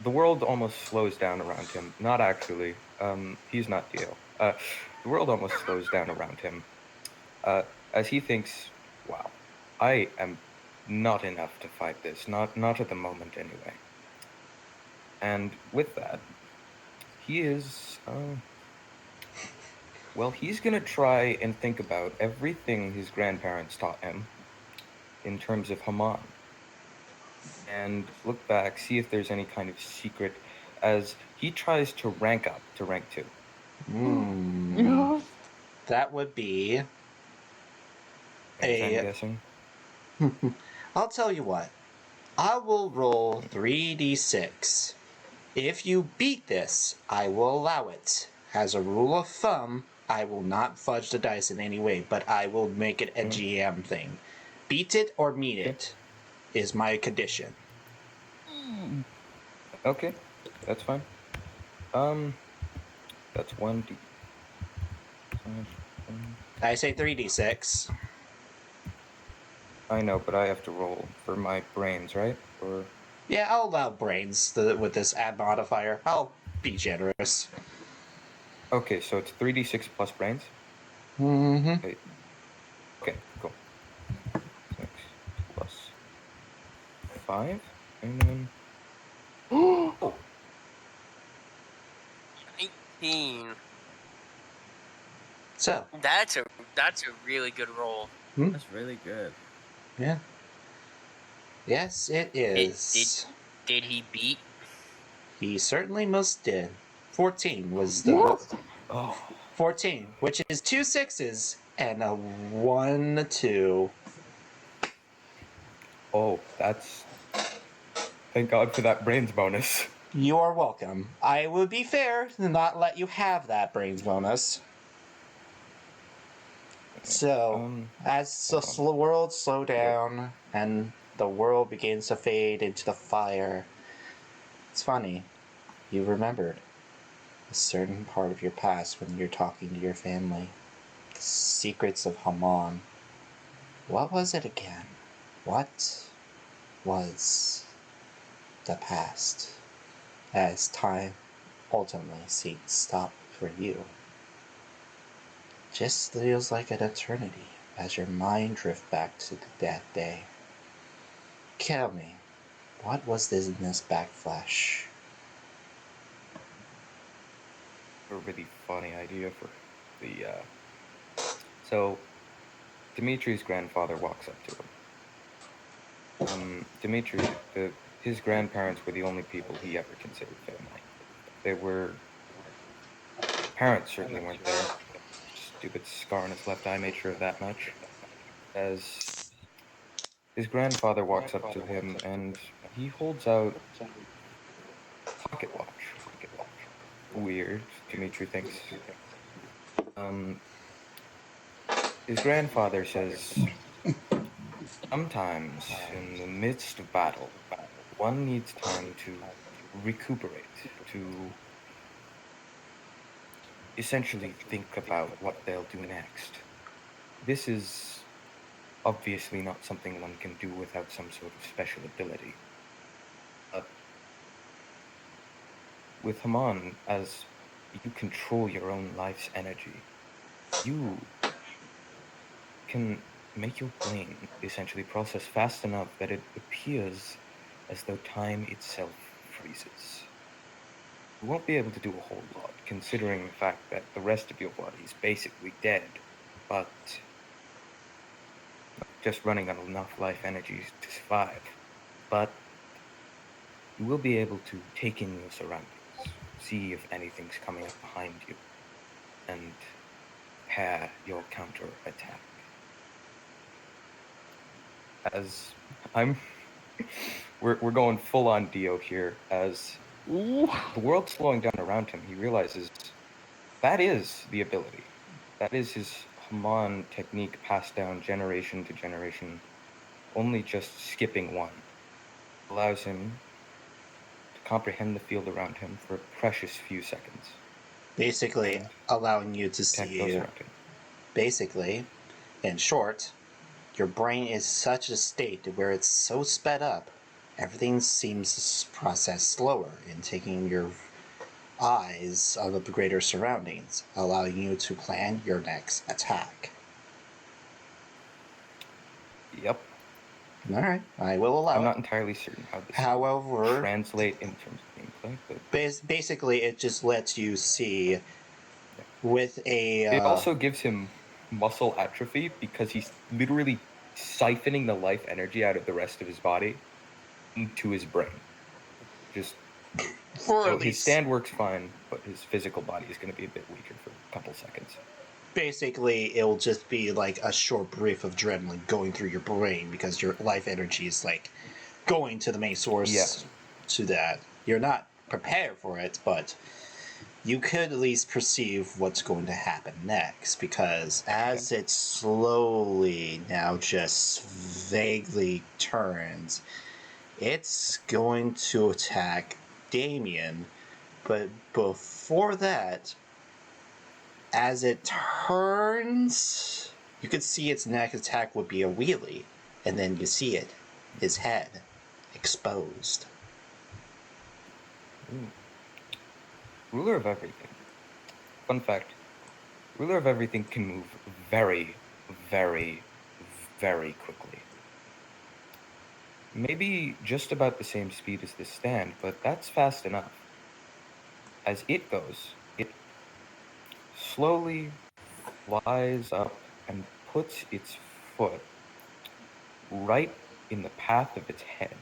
the world almost slows down around him. Not actually. He's not Dio. The world almost slows down around him. As he thinks, wow, I am not enough to fight this. Not at the moment anyway. And with that, he is well, he's gonna try and think about everything his grandparents taught him in terms of Haman. And look back, see if there's any kind of secret as he tries to rank up to rank 2. Yes. That would be I'm a. guessing. I'll tell you what. I will roll 3d6. If you beat this, I will allow it. As a rule of thumb, I will not fudge the dice in any way, but I will make it a GM thing. Beat it or meet it is my condition. Okay, that's fine. That's 1d. I say 3d6. I know, but I have to roll for my brains, right? Or Yeah, I'll allow brains with this add modifier. I'll be generous. okay, so it's 3d6 plus brains. Mm-hmm. Wait. Okay, cool. 6 plus 5, and then oh, 19. So, That's a really good roll. That's really good. yeah. Yes, it is. Did he beat? He certainly most did. 14 was the Yes. 14, which is 2 6s and a 1 2. oh, that's thank God for that brains bonus. You are welcome. I would be fair to not let you have that brains bonus. So, as the world slows down and the world begins to fade into the fire, it's funny. You remembered a certain part of your past when you're talking to your family. The secrets of Haman. What was it again? What was the past? As time ultimately seems to stop for you. Just feels like an eternity as your mind drifts back to that day. Tell me, what was this in this backflash? A really funny idea for the so Dimitri's grandfather walks up to him. Dimitri, his grandparents were the only people he ever considered family. They were parents certainly weren't there. Stupid scar on his left eye made sure of that much. As his grandfather walks up to him and he holds out pocket watch. Weird, Dimitri thinks. His grandfather says, sometimes in the midst of battle, one needs time to recuperate, to essentially think about what they'll do next. This is obviously not something one can do without some sort of special ability. But with Haman, as you control your own life's energy, you can make your brain essentially process fast enough that it appears as though time itself freezes. You won't be able to do a whole lot, considering the fact that the rest of your body is basically dead, but just running on enough life energy to survive. But you will be able to take in your surroundings, see if anything's coming up behind you, and prepare your counter attack. As I'm we're going full on Dio here, as Ooh. the world's slowing down around him, he realizes that is the ability. That is his Haman technique passed down generation to generation, only just skipping one. Allows him to comprehend the field around him for a precious few seconds. Basically, And allowing you to attack those see. around him. Basically, in short, your brain is such a state where it's so sped up, everything seems processed slower in taking your eyes out of the greater surroundings, allowing you to plan your next attack. Yep. Alright, I will allow I'm it. not entirely certain how this However, will translate in terms of gameplay, but basically it just lets you see with a... it also gives him muscle atrophy because he's literally siphoning the life energy out of the rest of his body into his brain. Just for so at his least... stand works fine, but his physical body is going to be a bit weaker for a couple seconds. Basically, it'll just be like a short brief of adrenaline going through your brain because your life energy is like going to the main source to that. You're not prepared for it, but you could at least perceive what's going to happen next because as it slowly now just vaguely turns, it's going to attack Damien, but before that, as it turns, you could see its next attack would be a wheelie, and then you see it, his head, exposed. Ooh. Ruler of everything. Fun fact, Ruler of everything can move very, very, very quickly. Maybe just about the same speed as this stand, but that's fast enough. As it goes, it slowly flies up and puts its foot right in the path of its head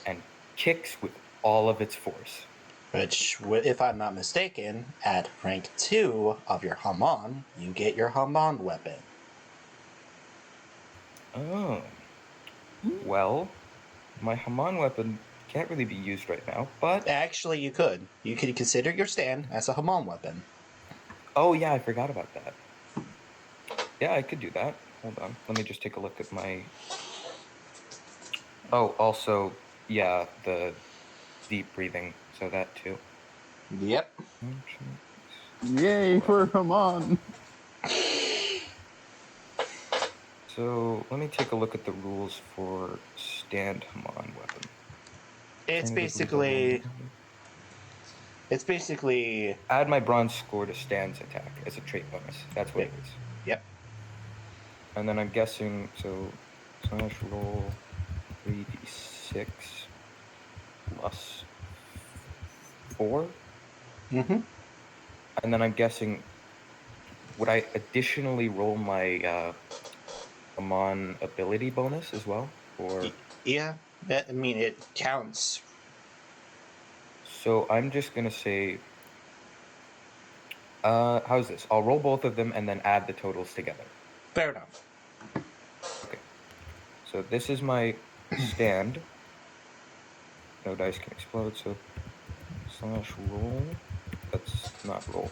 and kicks with all of its force. Which, if I'm not mistaken, at rank 2 of your Haman, you get your Haman weapon. Oh. Well, my Haman weapon can't really be used right now, but... Actually, you could. You could consider your stand as a Haman weapon. Oh, yeah, I forgot about that. Yeah, I could do that. Hold on. Let me just take a look at my... Oh, also, yeah, the deep breathing. So that too. Yep. Yay for Haman. So let me take a look at the rules for stand Haman weapon. It's Tentatively basically... add my bronze score to stand's attack as a trait bonus. That's what it is. Yep. And then I'm guessing, so slash roll 3d6 plus 4. Mm-hmm. And then I'm guessing, would I additionally roll my Haman ability bonus as well? Or Yeah, I mean, it counts. so I'm just gonna say, how's this? I'll roll both of them and then add the totals together. Fair enough. Okay. So this is my stand. No dice can explode, so slash roll. That's not roll.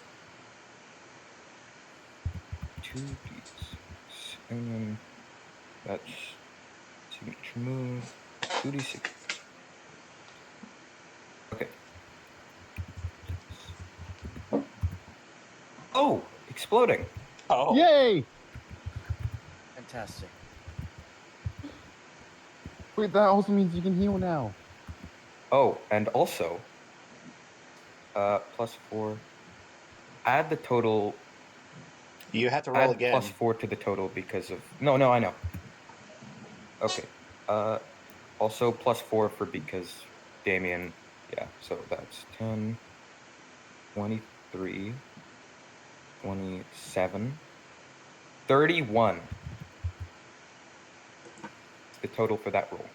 2d6. And then that's signature move. 2d6. Okay. Oh! Exploding! Oh. Yay! Fantastic. Wait, that also means you can heal now. Oh, and also, +4. Add the total. You have to roll Add again. +4 to the total because of. No, I know. Okay. Also +4 for because Damien. Yeah, so that's 10, 23, 27, 31. The total for that roll.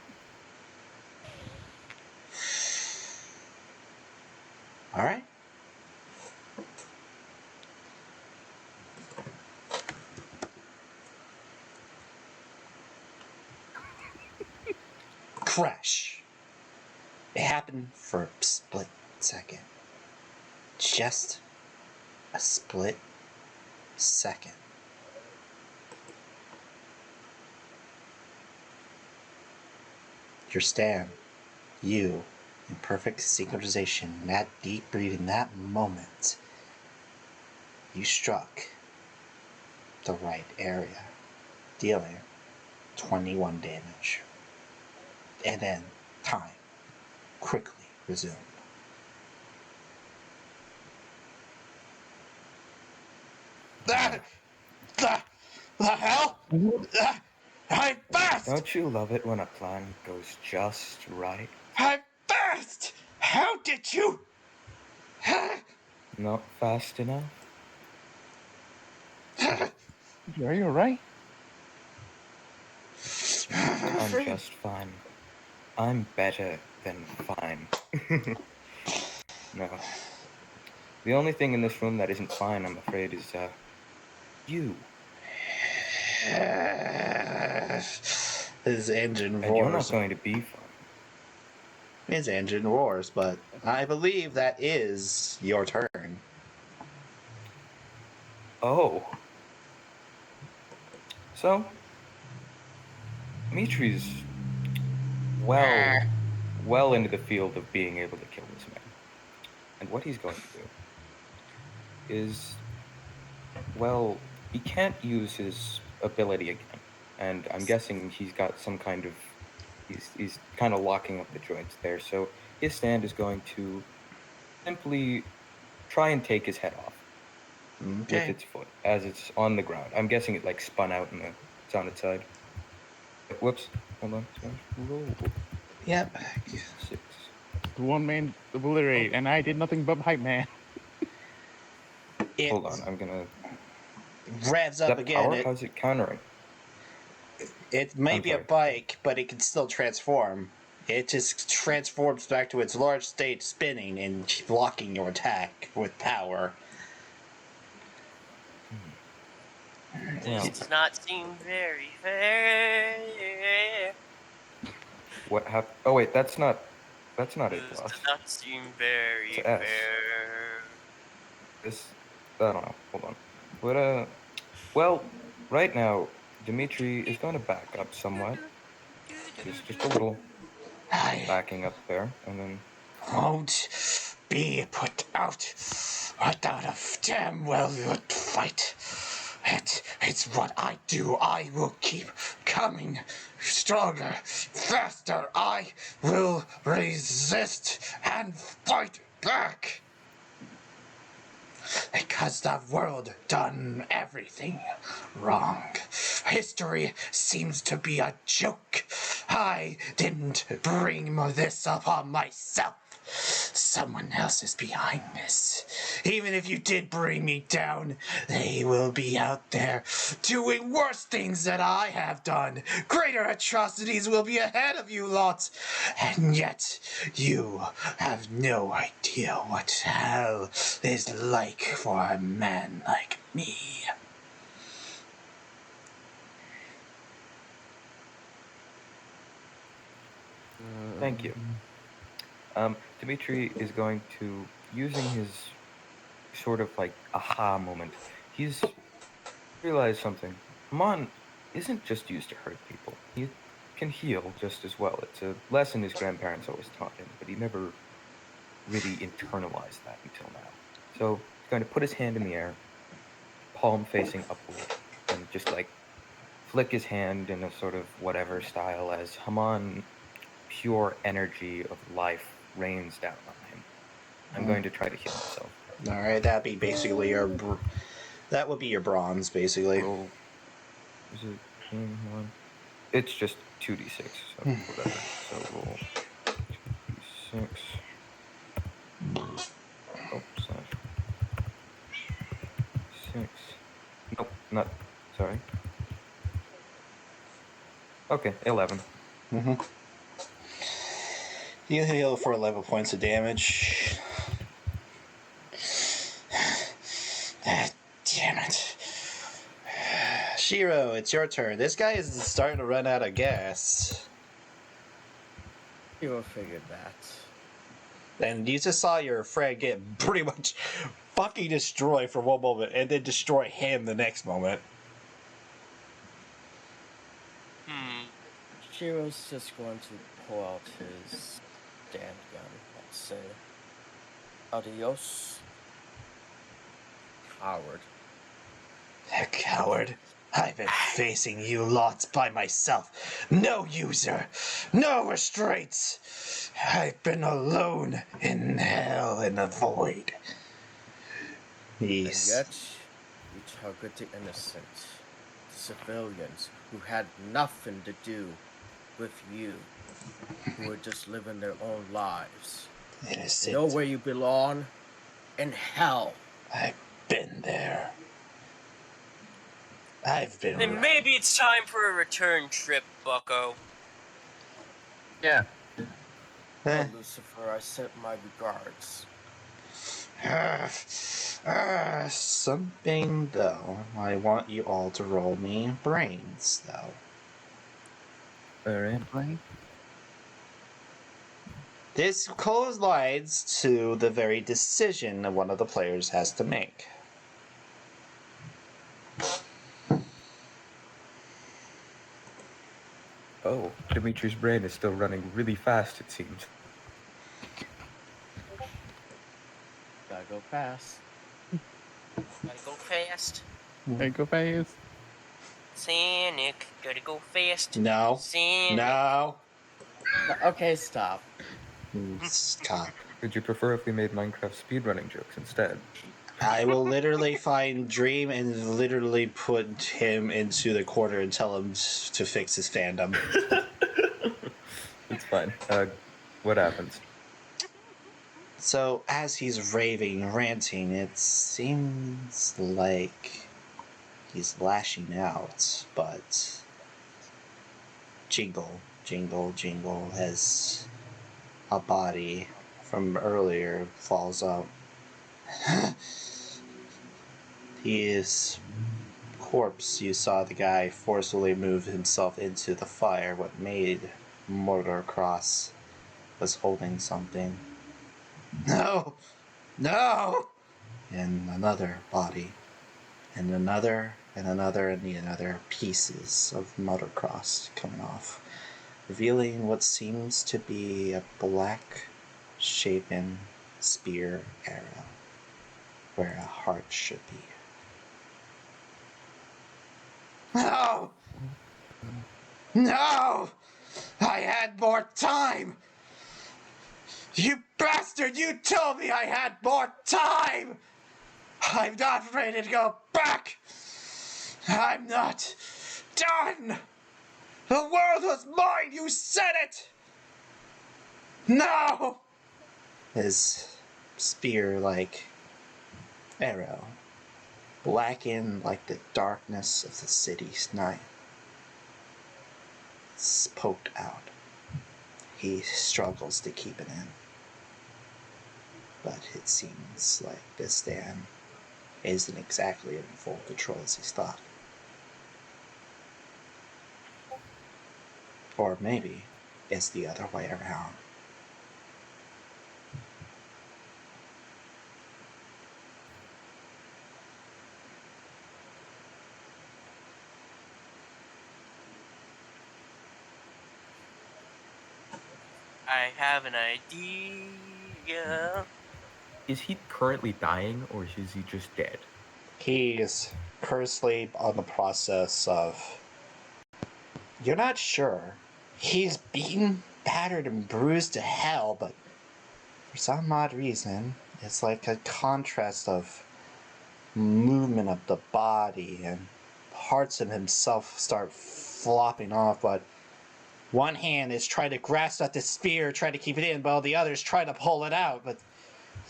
All right. Crash. It happened for a split second. Just a split second. Your stand, you, in perfect synchronization, that deep breathing, that moment, you struck the right area, dealing 21 damage. And then time quickly resumed. The hell? I'm fast! Don't you love it when a plan goes just right? I'm fast! How did you? Not fast enough? Are you alright? I'm just fine. I'm better than fine. No. The only thing in this room that isn't fine, I'm afraid, is, you. His engine And you're not roars. going to be fine. His engine roars, but I believe that is your turn. Oh. So, Dimitri's well into the field of being able to kill this man. And what he's going to do is, well, he can't use his ability again. And I'm guessing he's got some kind of, he's kind of locking up the joints there. So his stand is going to simply try and take his head off with Okay. its foot as it's on the ground. I'm guessing it like spun out and it's on its side. Whoops. Hold on. Roll. Yep. 6. The one man obliterate, and I did nothing but hype man. It Hold on. I'm gonna. revs Is up that again. power? How's it countering? It may I'm be a sorry. bike, but it can still transform. It just transforms back to its large state, spinning and blocking your attack with power. Well, This does not seem very fair. what happened? Oh wait, that's not A This plus. does not seem very It's a S. fair. This, I don't know. Hold on. What? Well, right now, Dimitri is going to back up somewhat. Just a little I backing up there, and then. won't be put out without a damn well good fight. It's what I do. I will keep coming stronger, faster. I will resist and fight back. Because the world done everything wrong. History seems to be a joke. I didn't bring this upon myself. Someone else is behind this. Even if you did bring me down, they will be out there doing worse things than I have done. Greater atrocities will be ahead of you lot. And yet, you have no idea what hell is like for a man like me. Thank you. Dimitri is going to, using his sort of like aha moment, he's realized something. Amon isn't just used to hurt people. He can heal just as well. It's a lesson his grandparents always taught him, but he never really internalized that until now. So he's going to put his hand in the air, palm facing upward, and just like flick his hand in a sort of whatever style as Haman, pure energy of life rains down on him. I'm going to try to heal myself. All right, that'd be basically your. That would be your bronze, basically. Roll. Is it Haman? It's just 2d6, so whatever. So roll 2d6. Oh, slash 6. Nope, not. Sorry. Okay, 11. Mm-hmm. You heal for 11 points of damage. Ah, damn it. Shiro, it's your turn. This guy is starting to run out of gas. You figured that. And you just saw your friend get pretty much fucking destroyed for one moment and then destroy him the next moment. Shiro's just going to pull out his stand gun and say, "Adios, coward." A coward. I've been facing you lots by myself. No user. No restraints. I've been alone in hell in the void. And He's... yet, you target the innocent, civilians who had nothing to do with you, who were just living their own lives. innocent. You know where you belong? In hell. I've been there. I've been... Then maybe it's time for a return trip, bucko. Yeah. Eh. Oh, Lucifer, I sent my regards. Something, though. I want you all to roll me brains, though. Alright. Right? This clotheslines to the very decision that one of the players has to make. Oh, Dimitri's brain is still running really fast, it seems. Gotta go fast. Gotta go fast. Hey, go fast. Sonic, gotta go fast. No. Sonic. No. Okay, stop. Stop. Would you prefer if we made Minecraft speedrunning jokes instead? I will literally find Dream and literally put him into the corner and tell him to fix his fandom. It's fine. What happens? So, as he's raving, ranting, it seems like he's lashing out, but jingle, jingle, jingle, as a body from earlier falls up. His corpse, you saw the guy forcefully move himself into the fire. What made Mortar Cross was holding something. No! No! And another body. And another, and another, and another pieces of motocross coming off, revealing what seems to be a black-shapen spear arrow, where a heart should be. No! No! I had more time! You bastard! You told me I had more time! I'm not ready to go back! I'm not done! The world was mine! You said it! No! His spear-like arrow, blackened like the darkness of the city's night, it's poked out. He struggles to keep it in. But it seems like this Dan isn't exactly in full control as he's thought. Or maybe it's the other way around. I have an idea. Is he currently dying, or is he just dead? He's currently on the process of You're not sure. He's beaten, battered, and bruised to hell, but for some odd reason, it's like a contrast of movement of the body, and parts of himself start flopping off, but one hand is trying to grasp at the spear, trying to keep it in, while the other is trying to pull it out, but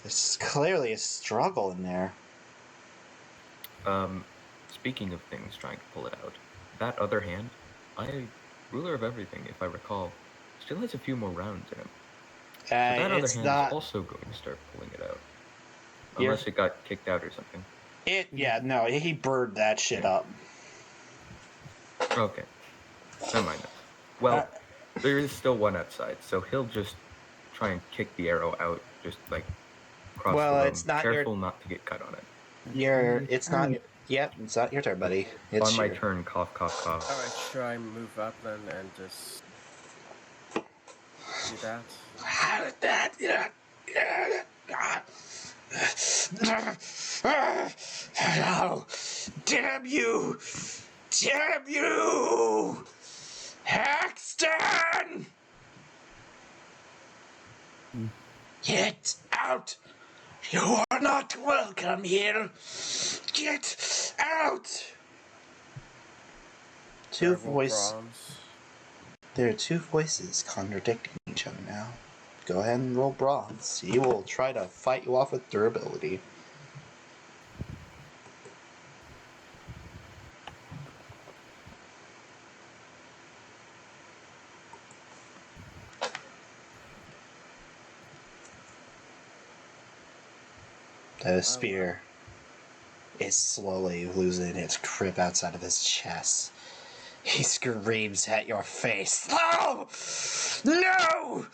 there's clearly a struggle in there. Speaking of things trying to pull it out, that other hand, ruler of everything, if I recall, still has a few more rounds in him. So that other hand is also going to start pulling it out. Unless it got kicked out or something. He burned that shit up. Okay. Never mind that. Well, there is still one outside, so he'll just try and kick the arrow out, just like across the room. It's not careful not to get cut on it. It's not your turn, buddy. It's on my turn, cough, cough, cough. Alright, try and move up then and just do that. How did that? No! Damn you! Damn you! Haxton! Get out! You are not welcome here! Get out! Two voices. There are two voices contradicting each other now. Go ahead and roll bronze. He will try to fight you off with durability. The spear is slowly losing its grip outside of his chest. He screams at your face. No! No!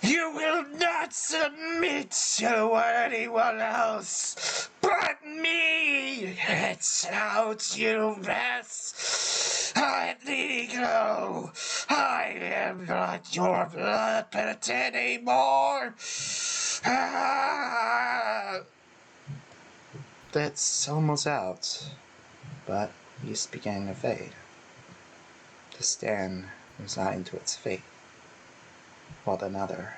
You will not submit to anyone else but me! It's out, you mess! Let me go! I am not your blood pet anymore! Ah! That's almost out, but he's beginning to fade. The stand resigned to its fate, while another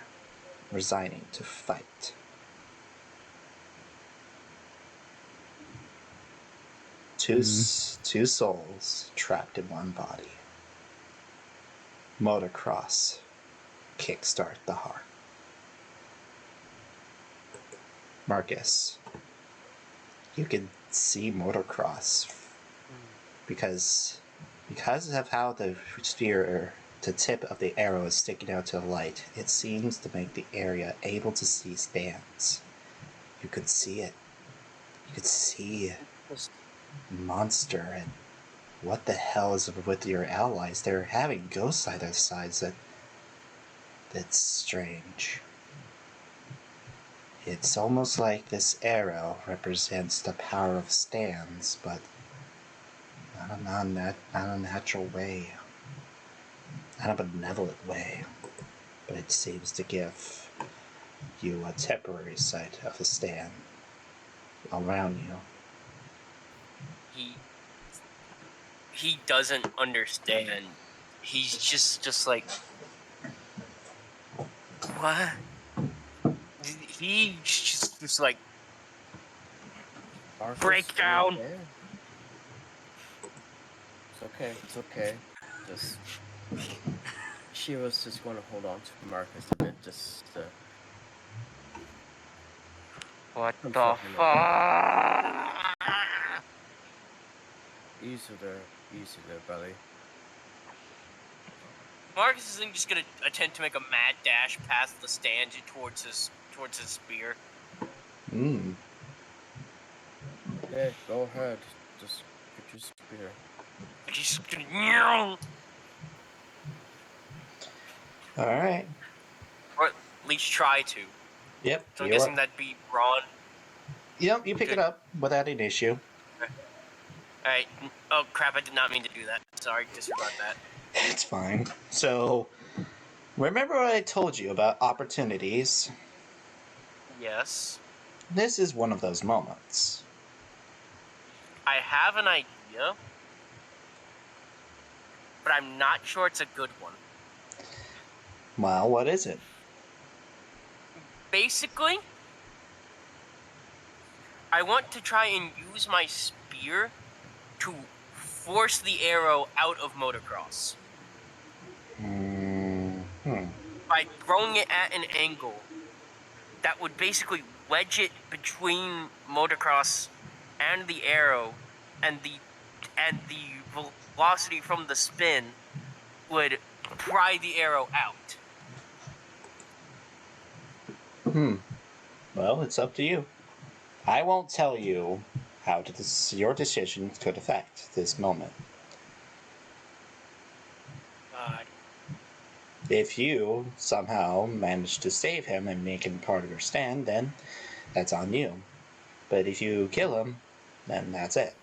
resigning to fight. Two souls trapped in one body. Motocross, kickstart the heart. Marcus, you can see motocross because of how the spear, the tip of the arrow is sticking out to the light. It seems to make the area able to see stands. You could see it. You could see monster, and what the hell is with your allies? They're having ghosts either sides. That's strange. It's almost like this arrow represents the power of stands, but not in a natural way. Not a benevolent way. But it seems to give you a temporary sight of the stand around you. He doesn't understand. He's just like, what? He's just like, break down. It's okay. Just she was just going to hold on to Marcus a bit, just what the fuck? Easy there, buddy. Marcus isn't just gonna attempt to make a mad dash past the stand towards his spear. Yeah, go ahead. Just get your spear. He's gonna Alright. or at least try to. Yep. So I'm guessing that'd be Ron. Yep, you pick it up without an issue. Alright. Oh crap, I did not mean to do that. Sorry, disregard that. It's fine. So, remember what I told you about opportunities? Yes. This is one of those moments. I have an idea. but I'm not sure it's a good one. Well, what is it? Basically, I want to try and use my spear to force the arrow out of motocross by throwing it at an angle that would basically wedge it between motocross and the arrow, and the velocity from the spin would pry the arrow out. Well, it's up to you. I won't tell you how your decision could affect this moment. God. If you somehow manage to save him and make him part of your stand, then that's on you. But if you kill him, then that's it.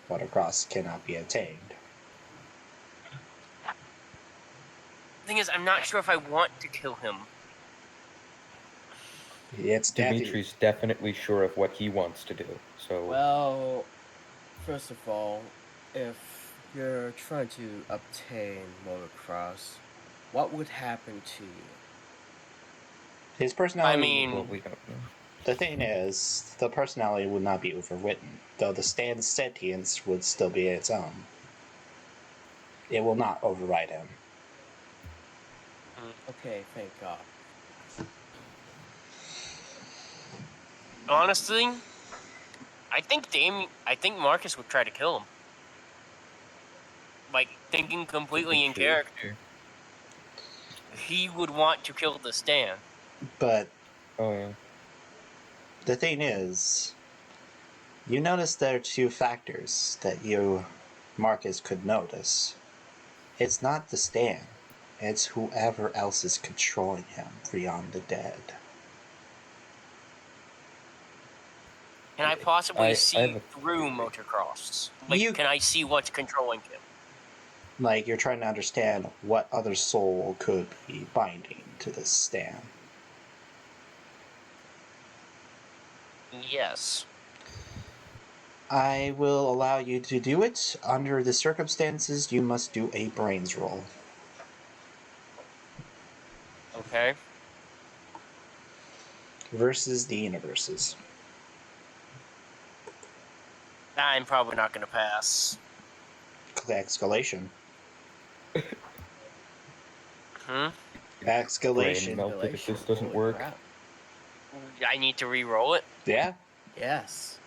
Motocross cannot be attained. The thing is, I'm not sure if I want to kill him. It's Dimitri's definitely sure of what he wants to do. So Well, first of all, if you're trying to obtain motocross, what would happen to you? his personality. I mean, well, we don't know. The thing is, the personality would not be overwritten, though the stand's sentience would still be its own. It will not override him. Okay, thank God. honestly, I think Marcus would try to kill him. Like, thinking completely in True. character, he would want to kill the Stan. But Oh yeah. the thing is, you notice there are two factors that Marcus, could notice. It's not the Stan. It's whoever else is controlling him beyond the dead. Can I possibly I see have a through theory. motocross? Like, You- can I see what's controlling him? Like, you're trying to understand what other soul could be binding to this Stan. Yes. I will allow you to do it. Under the circumstances, you must do a brains roll. Okay. Versus the universes. I'm probably not gonna pass. Escalation. Hmm? Brain Escalation. melted if this doesn't Holy work. crap. I need to re-roll it. Yeah, Yes.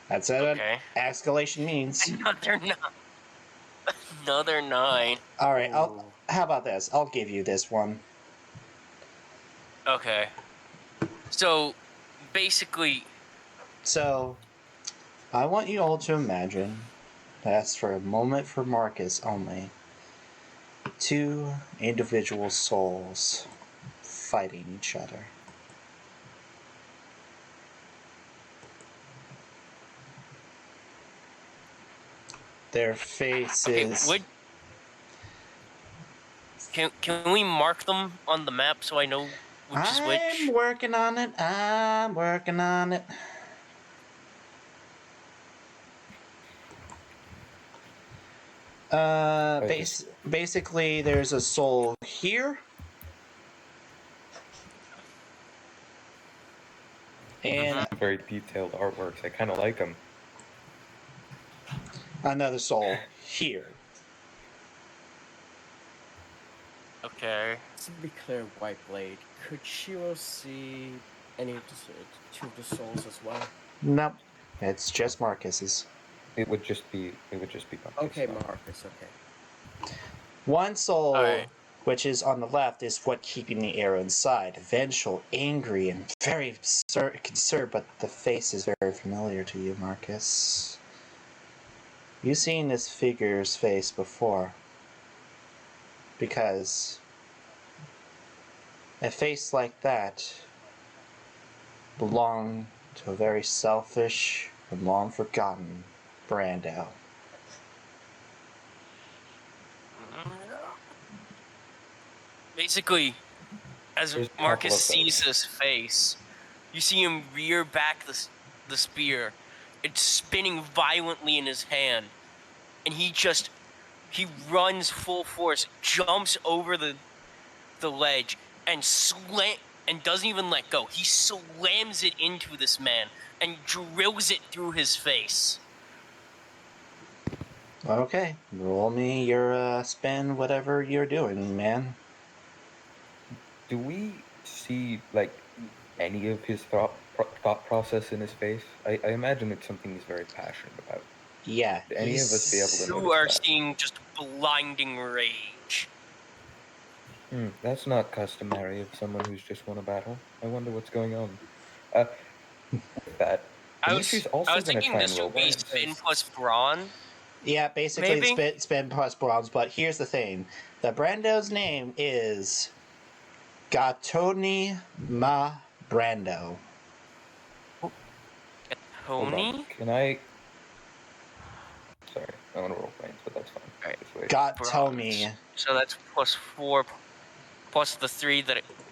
that's what Okay. escalation means. Another 9. Another 9. Alright, Ooh. how about this? I'll give you this one. Okay. So, basically, So, I want you all to imagine, that's for a moment for Marcus only, two individual souls fighting each other. Their faces. okay, can we mark them on the map so I know which is which? I'm working on it. I'm working on it. Basically, there's a soul here. And Very detailed artworks. I kind of like them. another soul here. Okay. To be clear, White Blade, could Shiro see any of the two of the souls as well? Nope. It's just Marcus's. It would just be Marcus. Okay, Marcus, okay. One soul, Alright. which is on the left, is what keeping the arrow inside. Vengeful, angry, and very concerned, but the face is very familiar to you, Marcus. You've seen this figure's face before. Because a face like that belonged to a very selfish and long forgotten Brando. Basically, as There's a couple Marcus of sees those. this face, you see him rear back the spear. It's spinning violently in his hand, and he just he runs full force, jumps over the ledge, and doesn't even let go. He slams it into this man and drills it through his face. Okay, roll me your spin, whatever you're doing, man. Do we see like any of his thought process in his face? I imagine it's something he's very passionate about. Yeah, Would any of us be able to he's- notice You are that? seeing just blinding rage. That's not customary of someone who's just won a battle. I wonder what's going on. With that, I was Dimitri's also going to thinking try and this roll would be brains. spin plus brawn. Yeah, basically Maybe? spin plus bronze, but here's the thing. The Brando's name is Gatoni Ma Brando. Hold on. Tony? Can I? Sorry, I want to roll brains, but that's fine. Alright. Just wait. Gatoni. So that's +4 plus the 3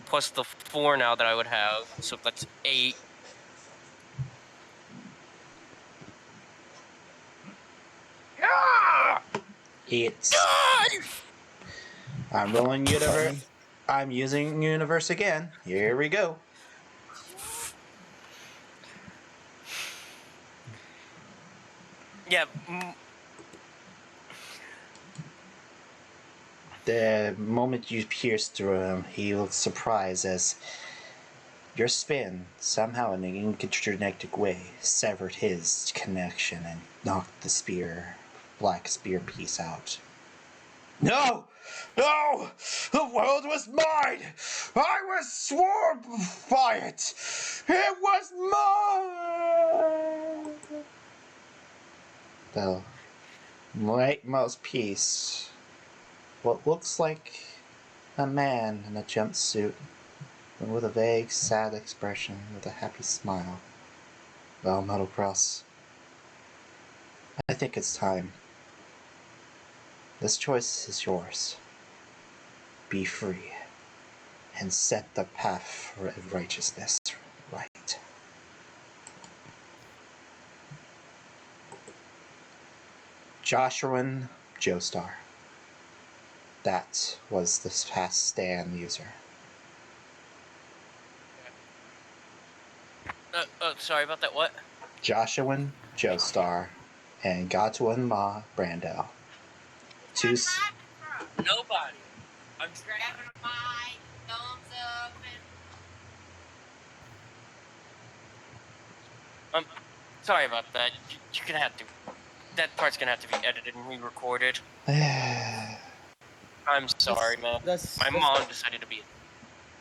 plus the 4 now that I would have. So that's 8. Yeah! It's. I'm rolling universe. I'm using universe again. Here we go. Yeah. The moment you pierce through him, he looks surprised as your spin, somehow in an interconnected way, severed his connection and knocked the black spear piece out. No! No! The world was mine! I was sworn by it! It was mine! The rightmost piece. What looks like a man in a jumpsuit, but with a vague, sad expression, with a happy smile. Well, Metalcross, I think it's time. This choice is yours. Be free, and set the path for righteousness right. Joshuan Joestar. That was this past stand user. Sorry about that. What? Joshuan Joestar and Gatwan Ma Brando. Nobody. I'm grabbing a mic. Thumbs up. Sorry about that. You're gonna have to. That part's gonna have to be edited and re-recorded. I'm sorry, man. My mom decided to be.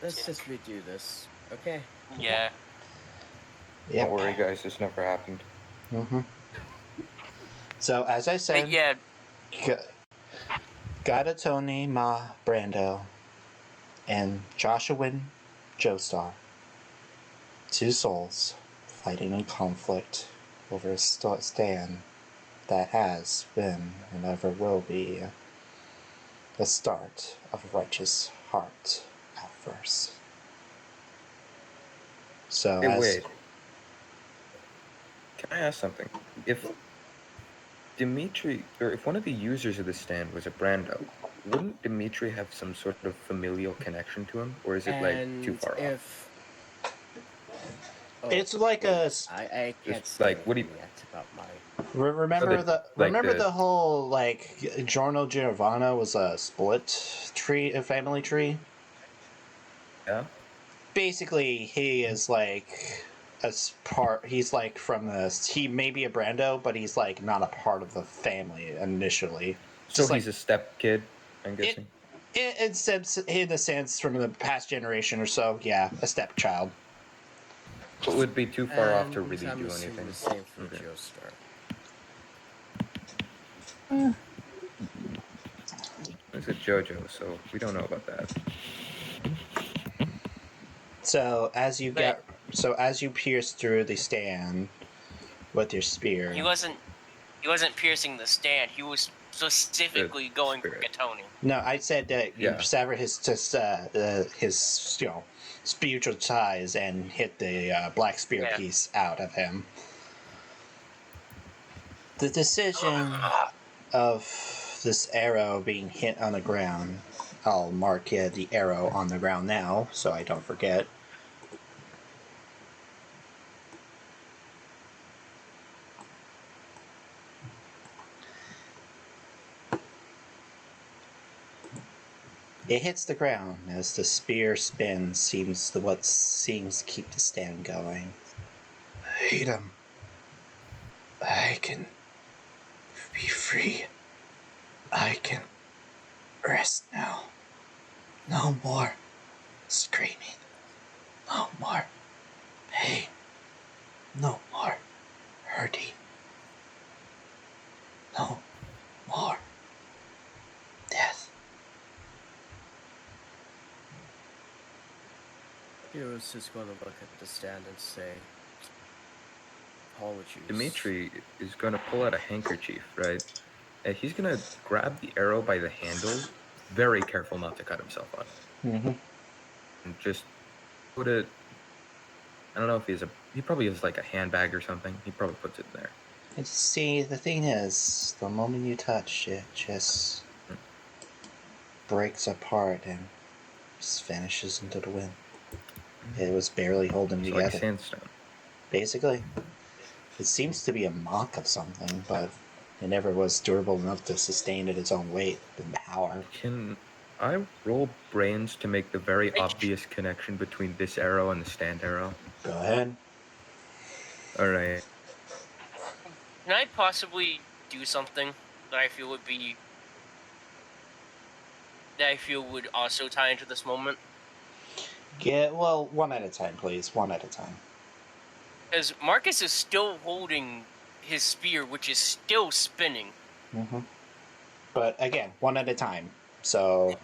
Let's just redo this, okay? Yeah. Yep. Don't worry, guys. This never happened. Mm-hmm. So, as I said, Yeah. Gatatoni Ma Brando and Joshuan Joestar. Two souls fighting in conflict over a stand that has been and ever will be the start of a righteous heart at first. So, Hey, wait. Can I ask something? If Dimitri, or if one of the users of the stand was a Brando, wouldn't Dimitri have some sort of familial connection to him, or is it like too far off? it's like a. I can't Just say like, what do you- anything yet about my. Remember the whole Giorno Giovanna was a split tree, a family tree. Yeah. Basically, he is like he's like from this. He may be a Brando, but he's like not a part of the family initially. So he's a step kid, I'm guessing. In a sense, from the past generation or so, yeah, a stepchild. It would be too far off to And really I'm do assuming anything. the same for Okay. Joestar. It's a JoJo, so we don't know about that. So as you pierce through the stand with your spear, He wasn't piercing the stand. He was specifically going for Gatoni. No, I said that you Yeah. sever his spiritual ties and hit the black spear piece out of him. The decision of this arrow being hit on the ground, I'll mark the arrow on the ground now so I don't forget. It hits the ground as the spear spins, what seems to keep the stand going. I hate him. I can be free. I can rest now. No more screaming. No more pain. No more hurting. No more death. Hero's just gonna look at the stand and say, apologies. Dimitri is going to pull out a handkerchief, right? And he's going to grab the arrow by the handle, very careful not to cut himself on it. Mm-hmm. And just put it, I don't know if he probably has like a handbag or something. He probably puts it in there. And see, the thing is, the moment you touch it, just breaks apart and just vanishes into the wind. It was barely holding It's together. like sandstone. Basically, it seems to be a mock of something, but it never was durable enough to sustain it its own weight and power. Can I roll brains to make the very obvious connection between this arrow and the stand arrow? Go ahead. All right. Can I possibly do something that I feel would also tie into this moment? Well, one at a time, please. One at a time. Because Marcus is still holding his spear, which is still spinning. Mm-hmm. But again, one at a time. So,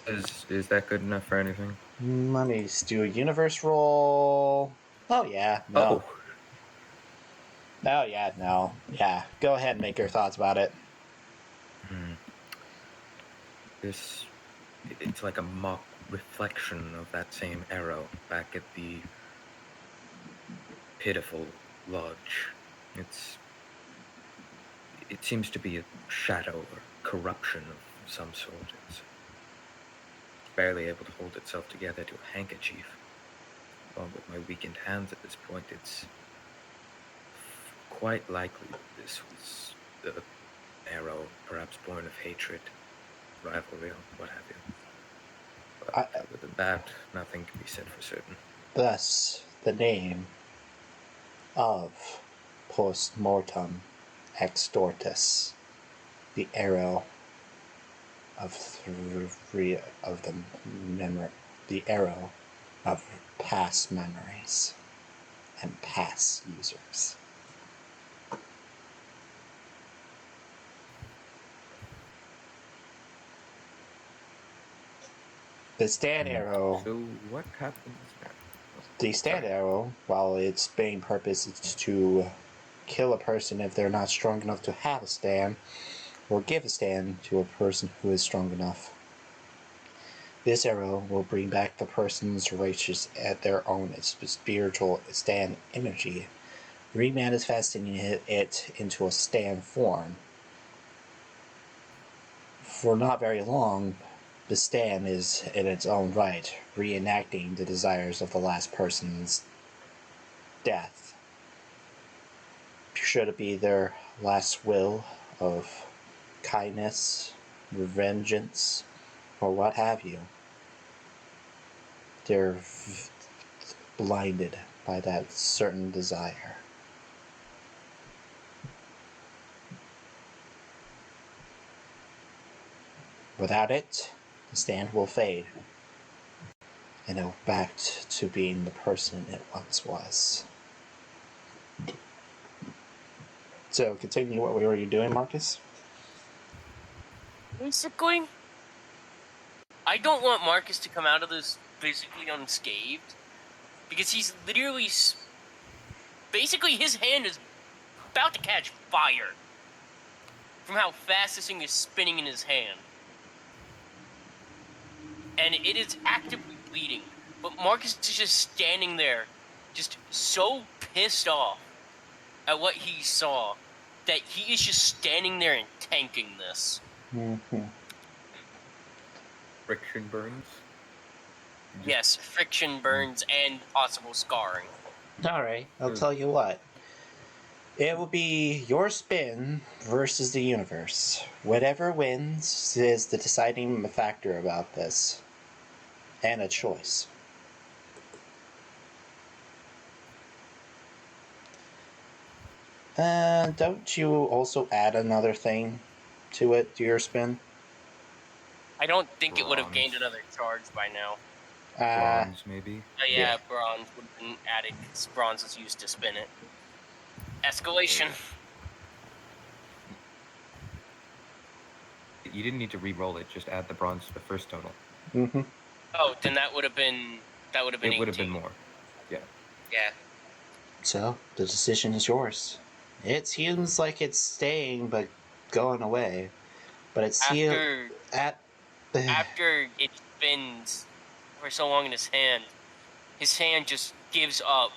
Is that good enough for anything? let me do a universe roll. Oh yeah, no. Oh yeah, no. Yeah, go ahead and make your thoughts about it. It's like a mock reflection of that same arrow back at the pitiful lodge. It seems to be a shadow or corruption of some sort. It's barely able to hold itself together to a handkerchief. Along with my weakened hands at this point, it's quite likely that this was the arrow, perhaps born of hatred, rivalry, or what have you. But other than that, nothing can be said for certain. Thus, the name of post mortem extortus, the arrow of three of the arrow of past memories and past users. The stand arrow. So what happens now? The stand arrow, while its main purpose is to kill a person if they're not strong enough to have a stand, or give a stand to a person who is strong enough. This arrow will bring back the person's righteous at their own spiritual stand energy, remanifesting it into a stand form. For not very long, the stand is in its own right, reenacting the desires of the last person's death. Should it be their last will of kindness, vengeance, or what have you, they're blinded by that certain desire. Without it, the stand will fade, and it'll back to being the person it once was. So, continue what were you doing, Marcus? Basically, I don't want Marcus to come out of this physically unscathed, because he's literally... Basically, his hand is about to catch fire from how fast this thing is spinning in his hand. And it is actively bleeding. But Marcus is just standing there, just so pissed off at what he saw, that he is just standing there and tanking this. Mm-hmm. Friction burns. Yes, friction burns and possible scarring. Alright, I'll tell you what. It will be your spin versus the universe. Whatever wins is the deciding factor about this. And a choice. Don't you also add another thing to it, to your spin? I don't think it would have Bronze. gained another charge by now. Bronze, maybe. Yeah, bronze would have been added because bronze is used to spin it. Escalation. You didn't need to re-roll it. Just add the bronze to the first total. Mm-hmm. Oh, then that would have been It 18. would have been more. Yeah. So, the decision is yours. It seems like it's staying but going away. But it's here After it spins for so long in his hand just gives up,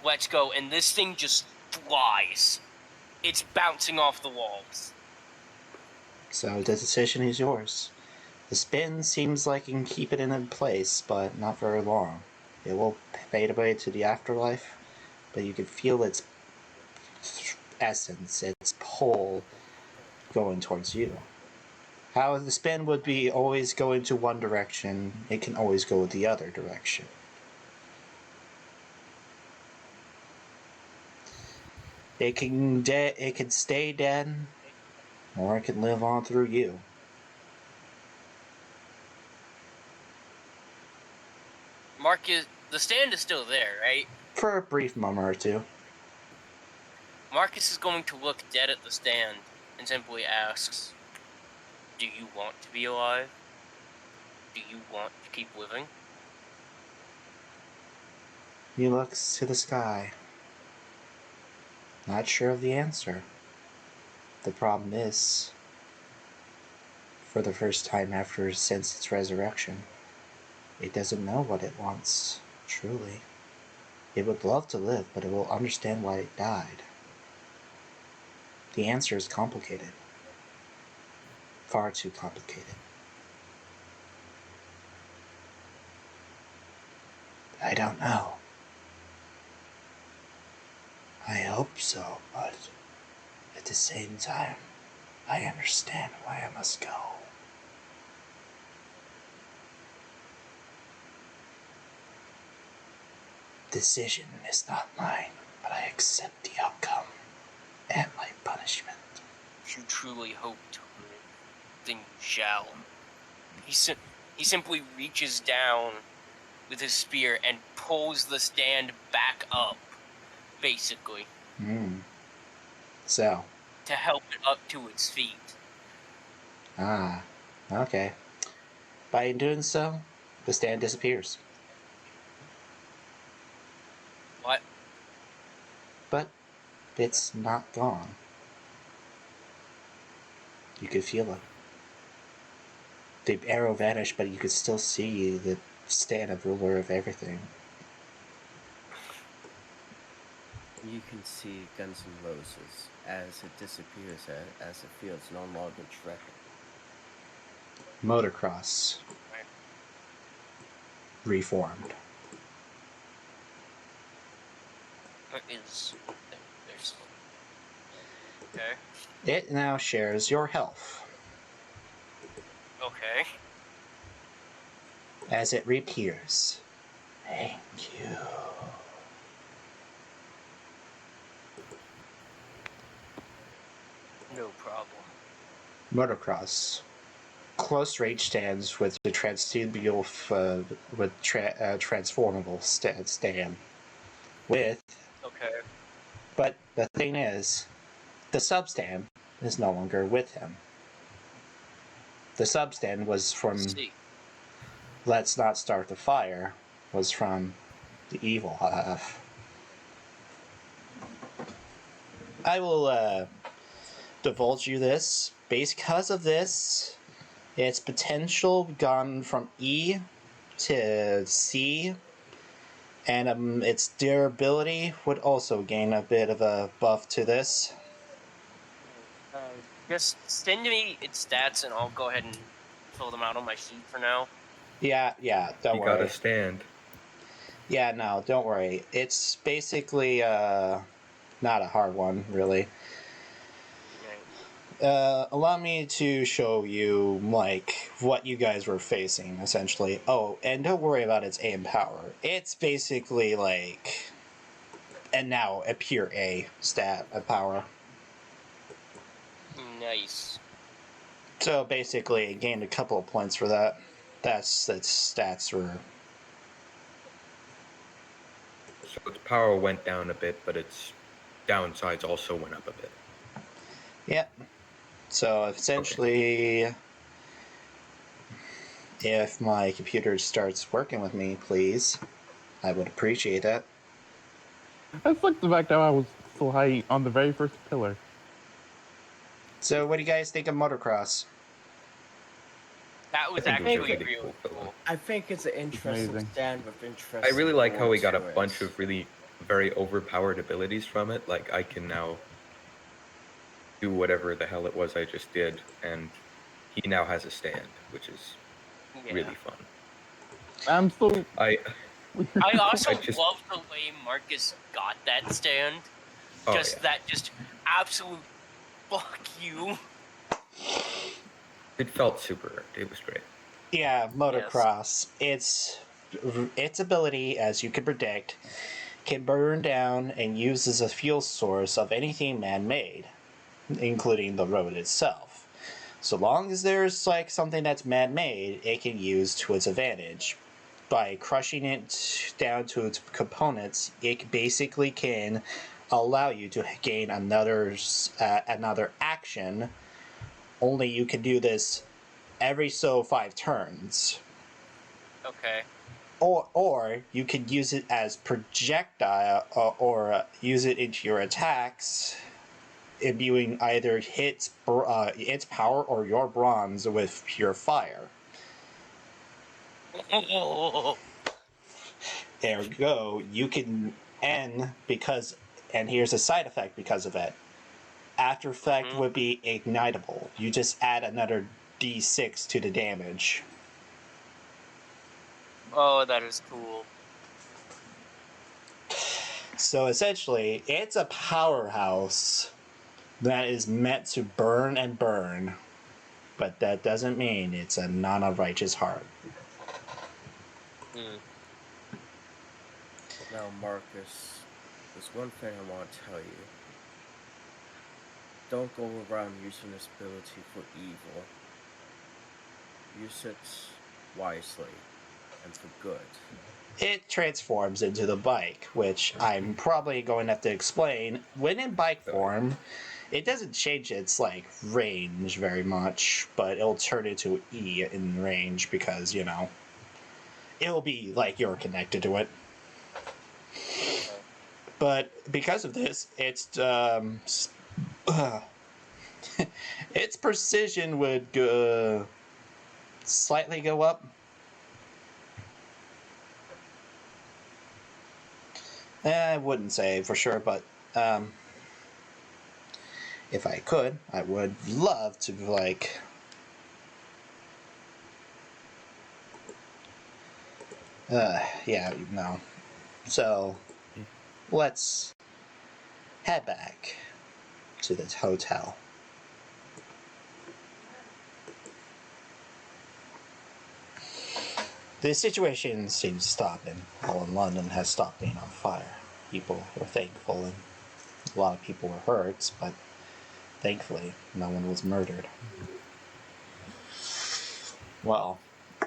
lets go, and this thing just flies. It's bouncing off the walls. So the decision is yours. The spin seems like you can keep it in place, but not very long. It will fade away to the afterlife, but you can feel its essence, its pull going towards you. How the spin would be always going to one direction, it can always go the other direction. It can stay dead, or it can live on through you. The stand is still there, right? For a brief moment or two. Marcus is going to look dead at the stand and simply asks, "Do you want to be alive? Do you want to keep living?" He looks to the sky. Not sure of the answer. The problem is, for the first time since its resurrection, it doesn't know what it wants, truly. It would love to live, but it will understand why it died. The answer is complicated. Far too complicated. I don't know. I hope so, but at the same time, I understand why I must go. Decision is not mine, but I accept the outcome and my punishment. If you truly hope to live, then you shall. He simply reaches down with his spear and pulls the stand back up, basically, So. to help it up to its feet. Okay. By doing so, the stand disappears. What? But it's not gone. You could feel it. The arrow vanished, but you could still see the stand of ruler of everything. You can see Guns N' Roses as it disappears, as it feels no longer threatened. Motocross. Reformed. There's. Okay. It now shares your health. Okay. As it reappears. Thank you. No problem. Motocross. Close range stands with the transformable stand. With. Okay. But the thing is, the substand is no longer with him. The substand was from Let's Not Start the Fire, was from the evil half. I will divulge you this. Because of this, its potential gone from E to C, and its durability would also gain a bit of a buff to this. Just send me its stats, and I'll go ahead and fill them out on my sheet for now. Yeah, don't You worry. gotta stand. Yeah, no, don't worry. It's basically not a hard one, really. Right. Allow me to show you, like, what you guys were facing, essentially. Oh, and don't worry about its aim power. It's basically, like, and now a pure A stat of power. Nice. So basically, it gained a couple of points for that. That's its stats were. So its power went down a bit, but its downsides also went up a bit. Yep. So essentially, if my computer starts working with me, please, I would appreciate that. That's like the fact that I was so high on the very first pillar. So, what do you guys think of motocross? That was think it was a actually really really cool cool. I think it's an interesting amazing. stand with interesting. I really like how we got a lore to bunch it. of really very overpowered abilities from it. Like I can now do whatever the hell it was I just did, and he now has a stand, which is Yeah. really fun. I'm so. I I also I just- love the way Marcus got that stand. oh Just yeah, that, just absolute fuck you. it felt super earned. It was great. Yeah, motocross. Its ability, as you could predict, can burn down and use as a fuel source of anything man-made, including the road itself. So long as there's like something that's man-made, it can use to its advantage. By crushing it down to its components, it basically can allow you to gain another action. Only you can do this every so 5 turns. Okay. Or you could use it as projectile or use it into your attacks, imbuing either its power or your bronze with pure fire. There you go. You can end because, and here's a side effect because of it. After effect would be ignitable. You just add another d6 to the damage. Oh, that is cool. So essentially, it's a powerhouse that is meant to burn and burn, but that doesn't mean it's a non-righteous heart. Mm. Now, Marcus, there's one thing I want to tell you. Don't go around using this ability for evil. Use it wisely and for good. It transforms into the bike, which I'm probably going to have to explain. When in bike form, it doesn't change its like range very much, but it'll turn into E in range because, you know, it'll be like you're connected to it. But because of this, its its precision would slightly go up. I wouldn't say for sure, but if I could, I would love to like. Yeah, no. So let's head back to the hotel. The situation seems stopping. All in London has stopped being on fire. People were thankful, and a lot of people were hurt, but thankfully, no one was murdered. Well,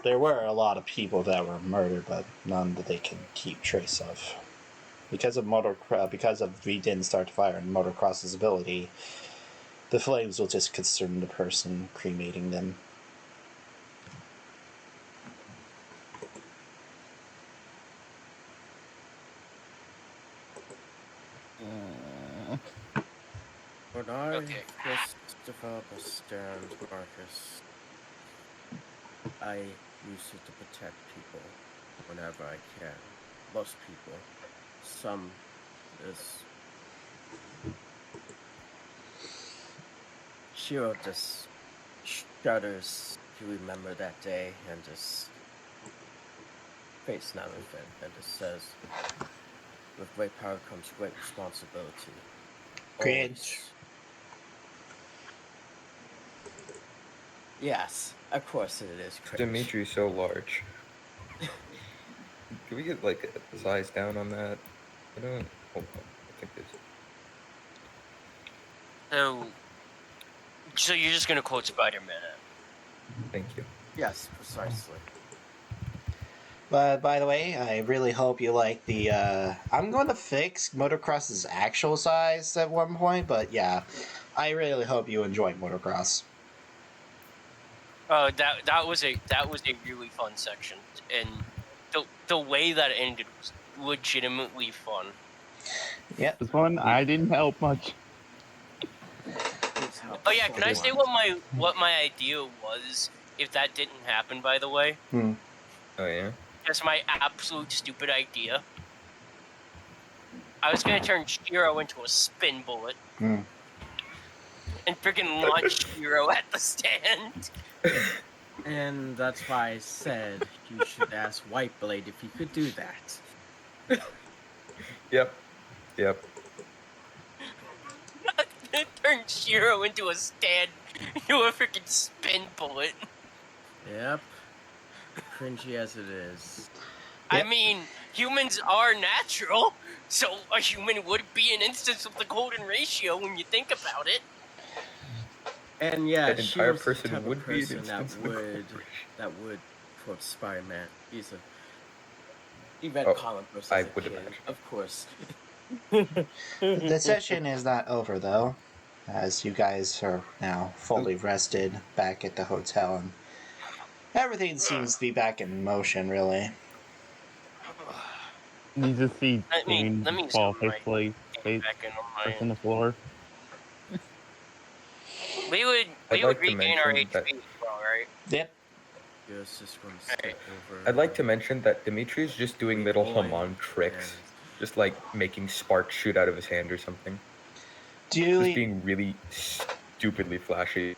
there were a lot of people that were murdered, but none that they can keep trace of. Because of we didn't start the fire and motocross's ability, the flames will just consume the person cremating them. When I Okay. first developed a stand, Marcus, I use it to protect people whenever I can. Most people. Some is Shiro just shudders to remember that day and just face down in it and just says, with great power comes great responsibility. Cringe. Always. Yes, of course it is cringe. Dimitri's so large. Can we get like a size down on that? I don't. Hold on. I think this. So you're just gonna quote Spider-Man? Thank you. Yes, precisely. But by the way, I really hope you like the. I'm going to fix motocross's actual size at one point, but yeah, I really hope you enjoy motocross. That was a really fun section, and the way that it ended was legitimately fun. Yep. This one, I didn't help much. Oh yeah, can I say what my idea was if that didn't happen? By the way, Hmm. Oh yeah. just my absolute stupid idea. I was gonna turn Shiro into a spin bullet Hmm. and freaking launch Shiro at the stand. And that's why I said you should ask Whiteblade if he could do that. Yep. Yep. Turn Shiro into a stand, into a freaking spin bullet. Yep. Cringy as it is. I Yep. mean, humans are natural, so a human would be an instance of the golden ratio when you think about it. And yeah, That entire Shiro's the person type of would be an person that instance of the would quote Spider-Man. He's a he read Oh, comic books I as a would kid, imagine. of course. The session is not over though, as you guys are now fully rested back at the hotel, and everything seems to be back in motion. Really. Need to see Dane Let me fall zoom my face game back in face on on the floor. We I'd would like to regain our mention HP that as well, right? Yep. Just going to step over. I'd like to mention that Dimitri is just doing Big little boy, Haman tricks, and- just like making sparks shoot out of his hand or something. Do Just you being really stupidly flashy.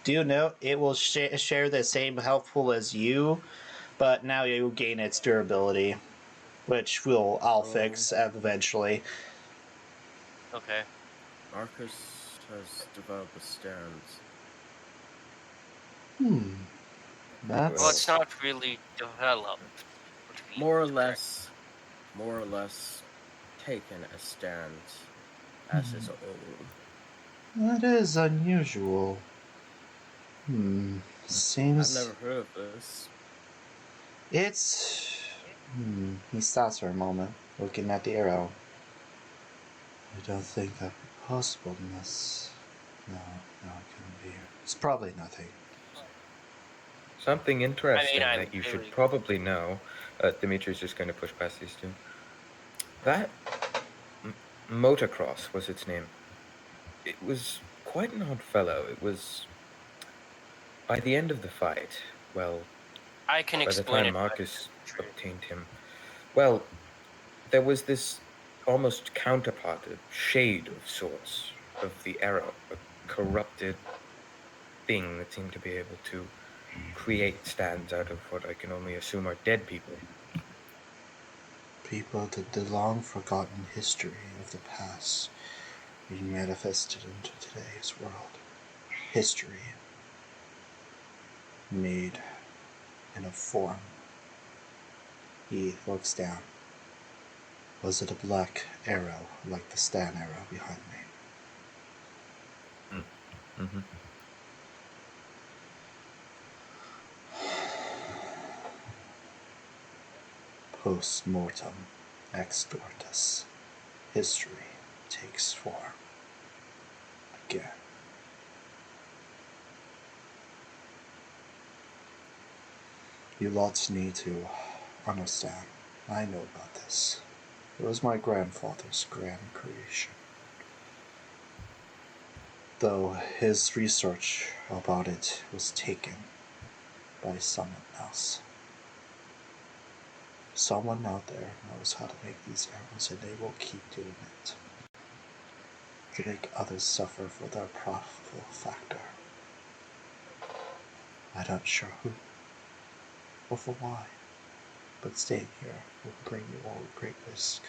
know it will share the same health pool as you, but now you gain its durability, which I'll fix eventually. Okay. Marcus has developed a stance. That's Well, it's not really developed. To be More or correct. less taken a stand as his own. that is unusual. I've Seems never heard of this. it's. He stops for a moment, looking at the arrow. I don't think that would be possible unless. No, it couldn't be. It's probably nothing. Something interesting I'm that you should really probably know. Dimitri's just going to push past these two. That motocross was its name. It was quite an odd fellow. It was. By the end of the fight, well, I can by the explain time it. Marcus obtained him, well, there was this almost counterpart, a shade of sorts, of the arrow, a corrupted thing that seemed to be able to create stands out of what I can only assume are dead people. People that the long forgotten history of the past being manifested into today's world. History made in a form. He looks down. Was it a black arrow like the Stan arrow behind me? Mm-hmm. Post mortem extortus. History takes form again. You lots need to understand. I know about this. It was my grandfather's grand creation. Though his research about it was taken by someone else. Someone out there knows how to make these arrows, and they will keep doing it. to make others suffer for their profitable factor. I'm not sure who or for why, but staying here will bring you all great risk.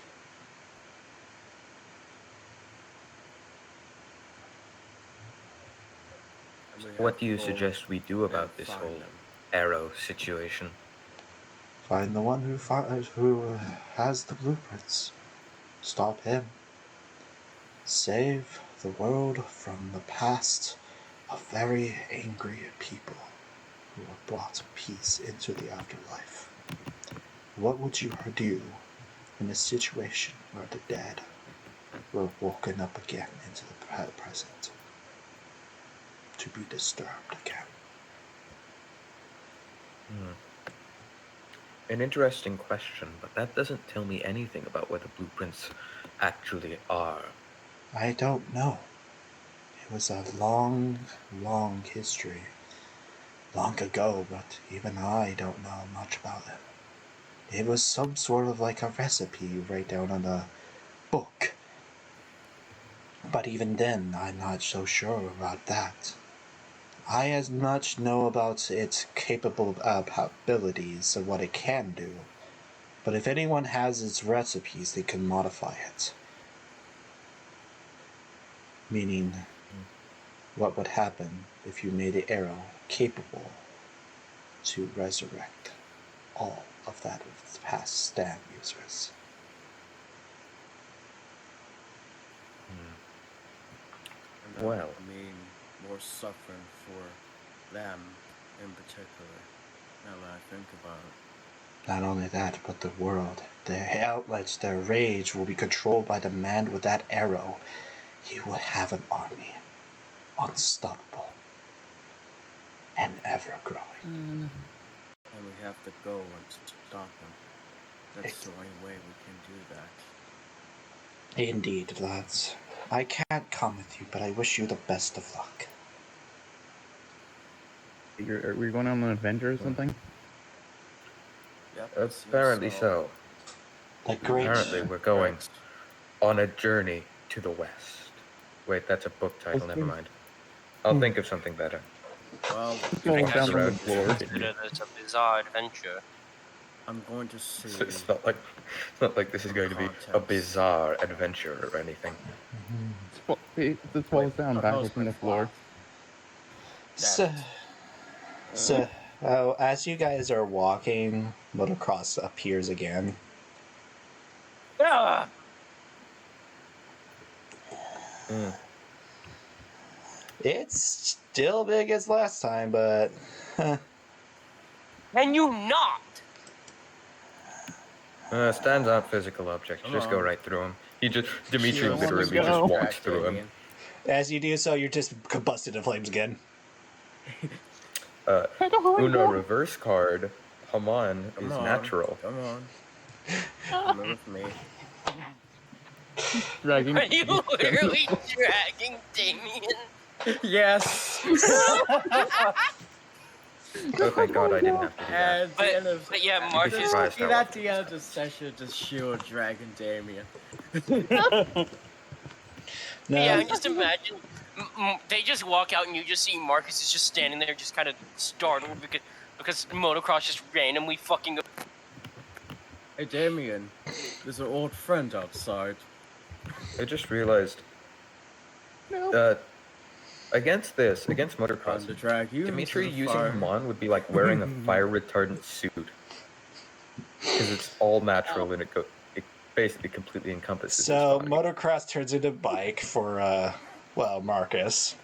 And we What have do you to go suggest we do about and this find whole them. arrow situation? Find the one who has the blueprints. Stop him. Save the world from the past of very angry people who have brought peace into the afterlife. What would you do in a situation where the dead were woken up again into the present to be disturbed again? An interesting question, but that doesn't tell me anything about what the blueprints actually are. I don't know. It was a long, long history. Long ago, but even I don't know much about it. It was some sort of like a recipe you write down on a book. But even then, I'm not so sure about that. I as much know about its capable abilities of what it can do. But if anyone has its recipes, they can modify it. Meaning, what would happen if you made the arrow capable to resurrect all of that of its past stand users? And that Well. would mean more suffering for them in particular. Now that I think about it. Not only that, but the world, their outlets, their rage will be controlled by the man with that arrow. He will have an army, unstoppable and ever growing. And we have to go and stop them. That's the only way we can do that. Indeed, lads. I can't come with you, but I wish you the best of luck. Are we going on an adventure or something? Yep. Apparently so. The great. Apparently we're going on a journey to the west. Wait, that's a book title, never mind. I'll think of something better. Well, Go I down guess on you the could floor. consider this a bizarre adventure. I'm going to see. It's not like this is going to be a Context. bizarre adventure or anything. This falls down How's backwards on my the floor. flask? As you guys are walking, motocross appears again. Ah! It's still big as last time, but Can you not? Stands out physical object. Come Just go on. right through him. Dimitri Shields literally go. just walks distract through him. Damien. as you do so, you're just combusted in flames again. Una reverse card, Haman Come is on. natural. Come on. Come with me. Dragging. Are you literally dragging Damien? Yes. Oh, thank God I didn't have to do that. At the end of, But yeah, You'd be Marcus. surprised how at often the this end of the happens. session, just shield dragon Damien. Yeah, and just imagine they just walk out and you just see Marcus is just standing there, just kind of startled because motocross just randomly fucking. Hey Damien, there's an old friend outside. I just realized, No. against Trying motocross, to drag you Dimitri into the using fire. Haman would be like wearing a fire retardant suit. Because it's all natural and it basically completely encompasses his So body. motocross turns into bike for Marcus.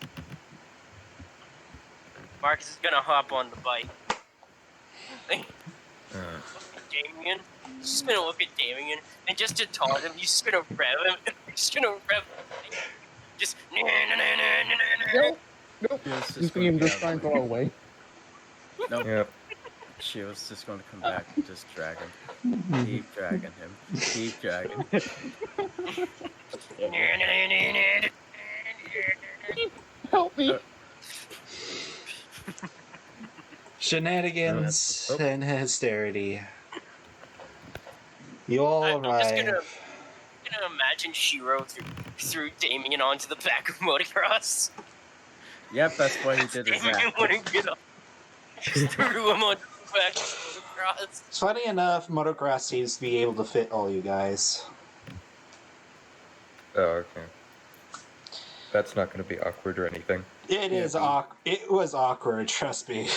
Marcus is gonna hop on the bike. Damien. He's just gonna look at Damien and just to taunt him, he's just gonna rev him. He's just gonna rev him. Just. Nope. Shield's You just see gonna him get just out trying of to the go way. away. Nope. Yep. Shield's just gonna come back and just drag him. Keep dragging him. Keep dragging him. Help me. Shenanigans and hysterity. You all I'm just arrive. gonna imagine Shiro through threw Damien onto the back of motocross. Yep, that's what he did Damien exactly. wouldn't get up. Just threw him onto the back of motocross. Funny enough, motocross seems to be able to fit all you guys. Oh, okay. That's not going to be awkward or anything. It Yeah, is awkward. It was awkward, trust me.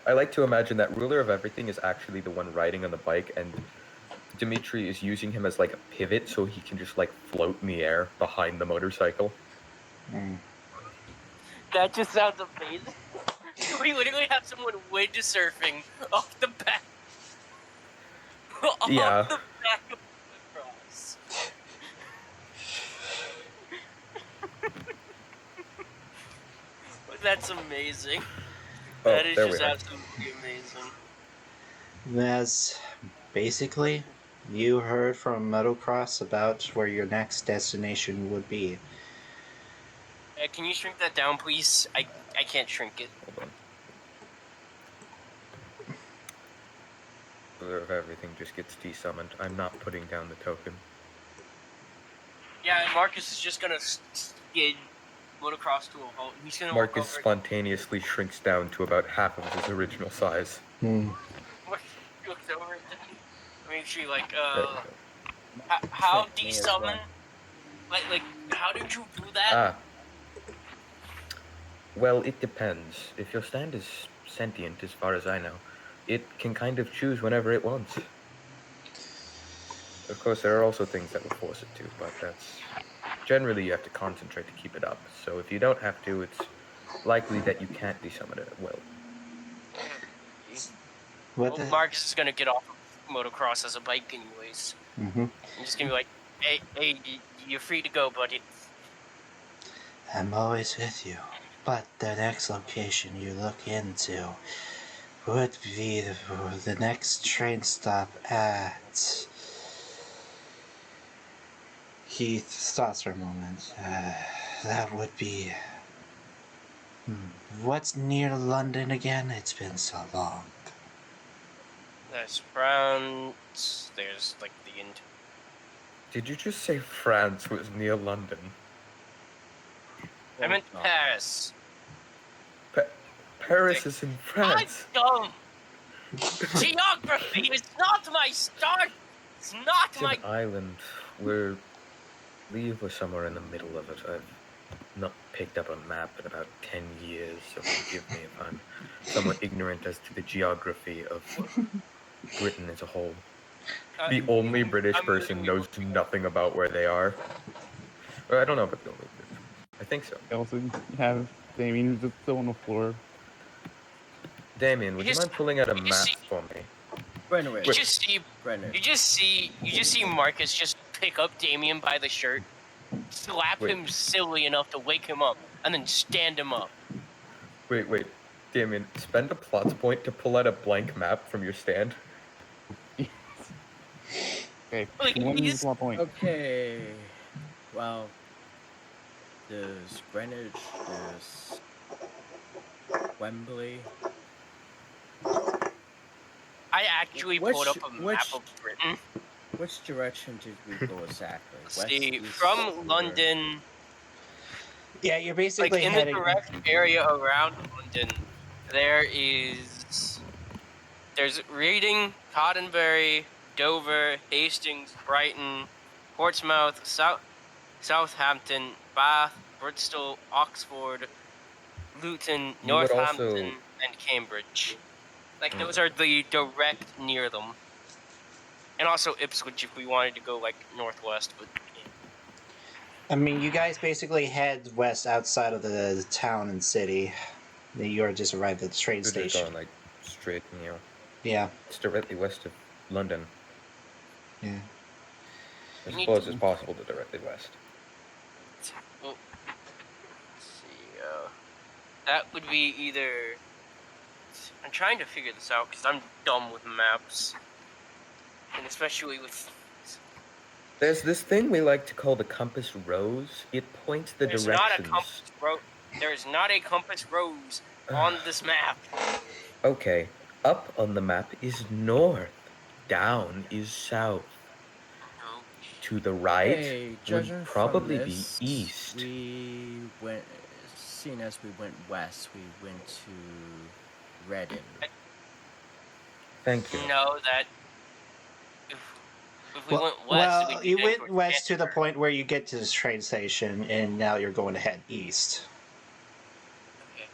I like to imagine that ruler of everything is actually the one riding on the bike, and Dimitri is using him as like a pivot so he can just like float in the air behind the motorcycle. That just sounds amazing. We literally have someone windsurfing off the back. Off Yeah. the back of motocross. That's amazing. Oh, That is there we just are. absolutely amazing. As basically, you heard from motocross about where your next destination would be. Can you shrink that down, please? I can't shrink it. Hold on. Ruler of everything just gets desummoned. I'm not putting down the token. Yeah, and Marcus is just gonna skid motocross to a halt. He's gonna Marcus walk over. spontaneously shrinks down to about half of his original size. Looks over at them. Make sure, like, There we go. how Me as desummon? well. Like, how did you do that? Ah. Well, it depends. If your stand is sentient, as far as I know, it can kind of choose whenever it wants. Of course, there are also things that will force it to, but that's... Generally, you have to concentrate to keep it up. So if you don't have to, it's likely that you can't desummon it at will. What Well, the? Marcus is gonna get off of motocross as a bike anyways. Mm-hmm. I'm just gonna be like, hey, you're free to go, buddy. I'm always with you. But the next location you look into would be the next train stop at... He stops for a moment. That would be... What's near London again? It's been so long. There's France. There's like the end. Did you just say France was near London? I meant Oh, Paris. Paris is in France. I'm dumb. Geography is not my start. It's not It's my. an island. We're somewhere in the middle of it. I've not picked up a map in about 10 years, so forgive me if I'm somewhat ignorant as to the geography of Britain as a whole. The only British I'm person literally knows nothing about where they are. Or I don't know about the only British. I think so. Also, you have Damien just still on the floor. Damien, would you Just- mind pulling out a you map see- for me? Brenner, You just see Marcus just pick up Damien by the shirt, slap Wait. him silly enough to wake him up, and then stand him up. Wait. Damien, spend a plot point to pull out a blank map from your stand. Okay, Like, one he's- plot point. Okay. Well, there's Greenwich, there's Wembley. I actually pulled up a map which- of Britain. Which direction did we go exactly? West, See, east, from or- London, Yeah, you're like basically in the heading... direct area around London, there's Reading, Cottonbury, Dover, Hastings, Brighton, Portsmouth, Southampton, Bath, Bristol, Oxford, Luton, You would Northampton, also- and Cambridge. Like, those are the direct near them. And also Ipswich if we wanted to go, like, northwest. But I mean, you guys basically head west outside of the town and city. You're just arrived at the train We're just station. going like straight, Yeah, It's directly west of London. yeah. As We need close to- as possible to directly west. well, let's see. That would be either. I'm trying to figure this out because I'm dumb with maps, and especially with. There's this thing we like to call the compass rose. It points the There's directions. not a compass rose. There is not a compass rose on this map. Okay, up on the map is north, down is south. to the right Hey, would judging probably from be this, east. seeing as we went west, we went to Redden. Thank you. No, that if we went west, well, we'd be you heading went towards west to the Canterbury. point where you get to this train station, and now you're going to head east. Okay.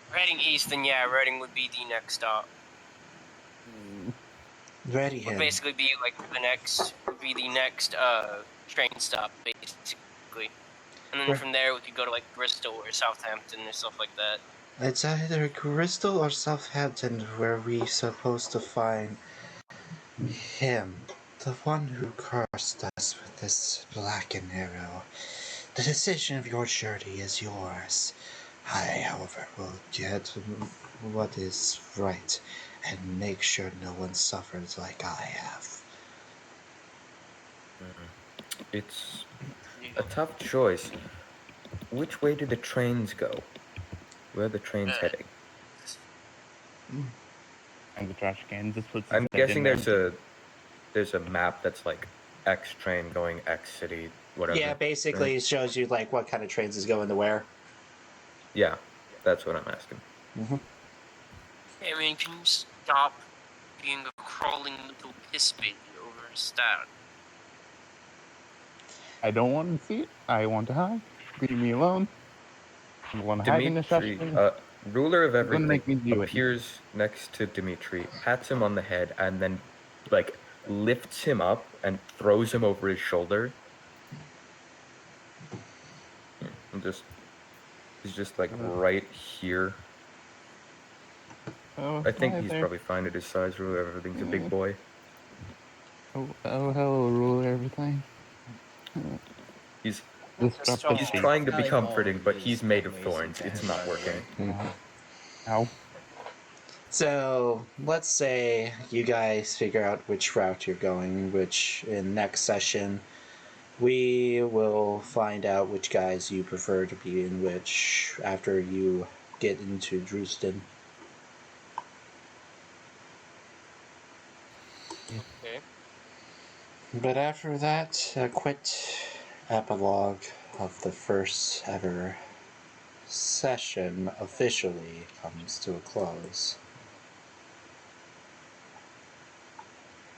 If we're heading east, then yeah, Reading would be the next stop. Ready Would him. basically be like the next train stop, basically. And then Right. from there, we could go to like Bristol or Southampton or stuff like that. It's either Bristol or Southampton where we supposed to find him, the one who cursed us with this blackened arrow. The decision of your journey is yours. I, however, will get what is right and make sure no one suffers like I have. It's a tough choice. Which way do the trains go? Where are the trains heading? And the trash can just puts. I'm his head guessing in there's a map that's like X train going X city, whatever. Yeah, basically right? it shows you like what kind of trains is going to where. Yeah, that's what I'm asking. I mean, can you stop being a crawling little piss baby over a stat? I don't want to see it. I want to hide. Leave me alone. I want to hide in the trash Dimitri, can. ruler of You're gonna everything, make me do it. appears next to Dimitri, pats him on the head, and then like lifts him up and throws him over his shoulder. And he's just like right here. Oh, I think hi he's there. probably fine at his size. Ruler of everything's a big boy. Oh, hello, ruler. Everything. He's Disruptive he's feet. trying to be Telling all comforting, of but these he's made of amazing thorns. It's things, not by the working. way. Ow. So let's say you guys figure out which route you're going, which in next session we will find out which guys you prefer to be in which after you get into Drewston. Okay. But after that, a quick epilogue of the first ever session officially comes to a close.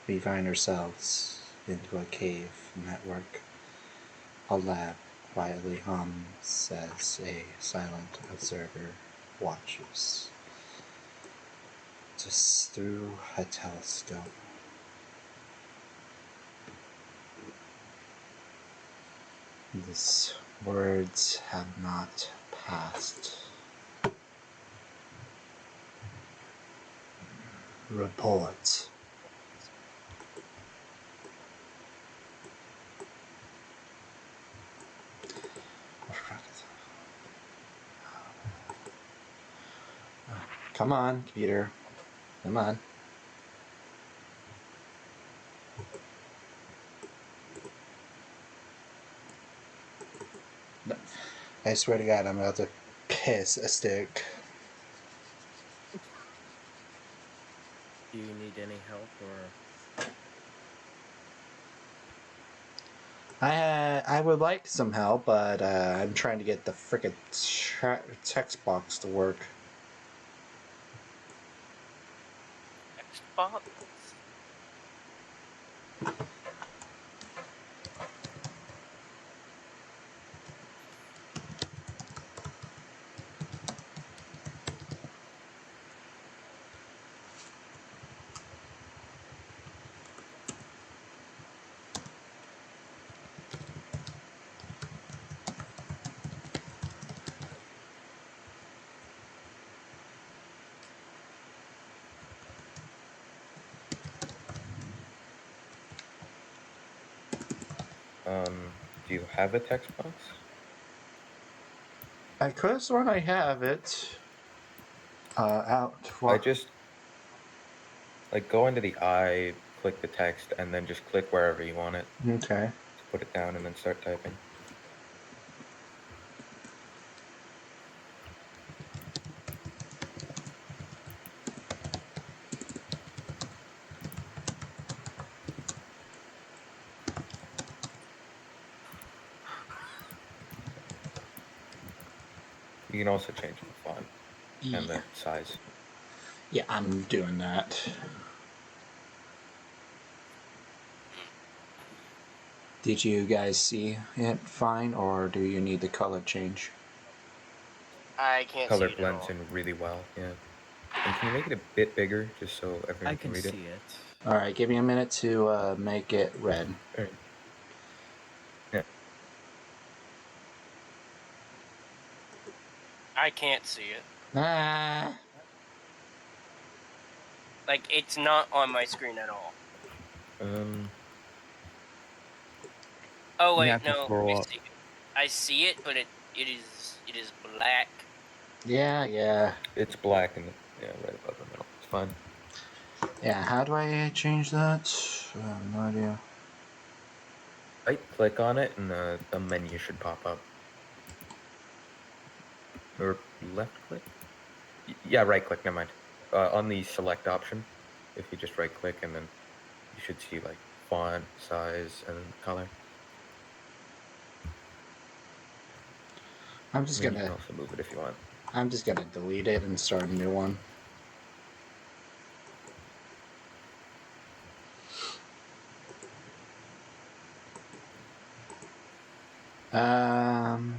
We find ourselves into a cave network. A lab quietly hums as a silent observer watches. Just through a telescope. These words have not passed. Report. Come on, computer. Come on. I swear to God, I'm about to piss a stick. Do you need any help or? I would like some help, but I'm trying to get the frickin' text box to work. Xbox? Do you have a text box? I could have sworn I have it out. I just like go into the eye, click the text, and then just click wherever you want it. Okay. To put it down and then start typing. You can also change the font and the size. Yeah, I'm doing that. Did you guys see it fine, or do you need the color change? I can't Color see it at blends all. in really well. Yeah. And can you make it a bit bigger just so everyone I can can read see it. All right, give me a minute to make it red. All right. Yeah. I can't see it. Ah. Like, it's not on my screen at all. Oh You wait, have to no, scroll I up. see it. I see it, but it is black. Yeah. It's black and right above the middle. It's fine. Yeah, how do I change that? I have no idea. Right click on it and a menu should pop up. Or left click? Yeah, right click, never mind. On the select option, if you just right click and then you should see like font, size, and color. I'm just I mean, you can gonna also move it if you want. delete it and start a new one. Um.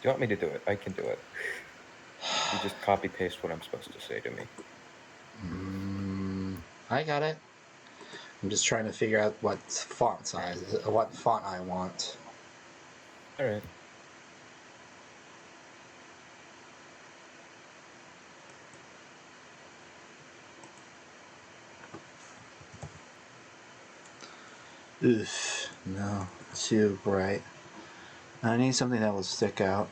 Do you want me to do it? I can do it. You just copy paste what I'm supposed to say to me. I got it. I'm just trying to figure out what font size, what font I want. All right. Oof, no, too bright. I need something that will stick out.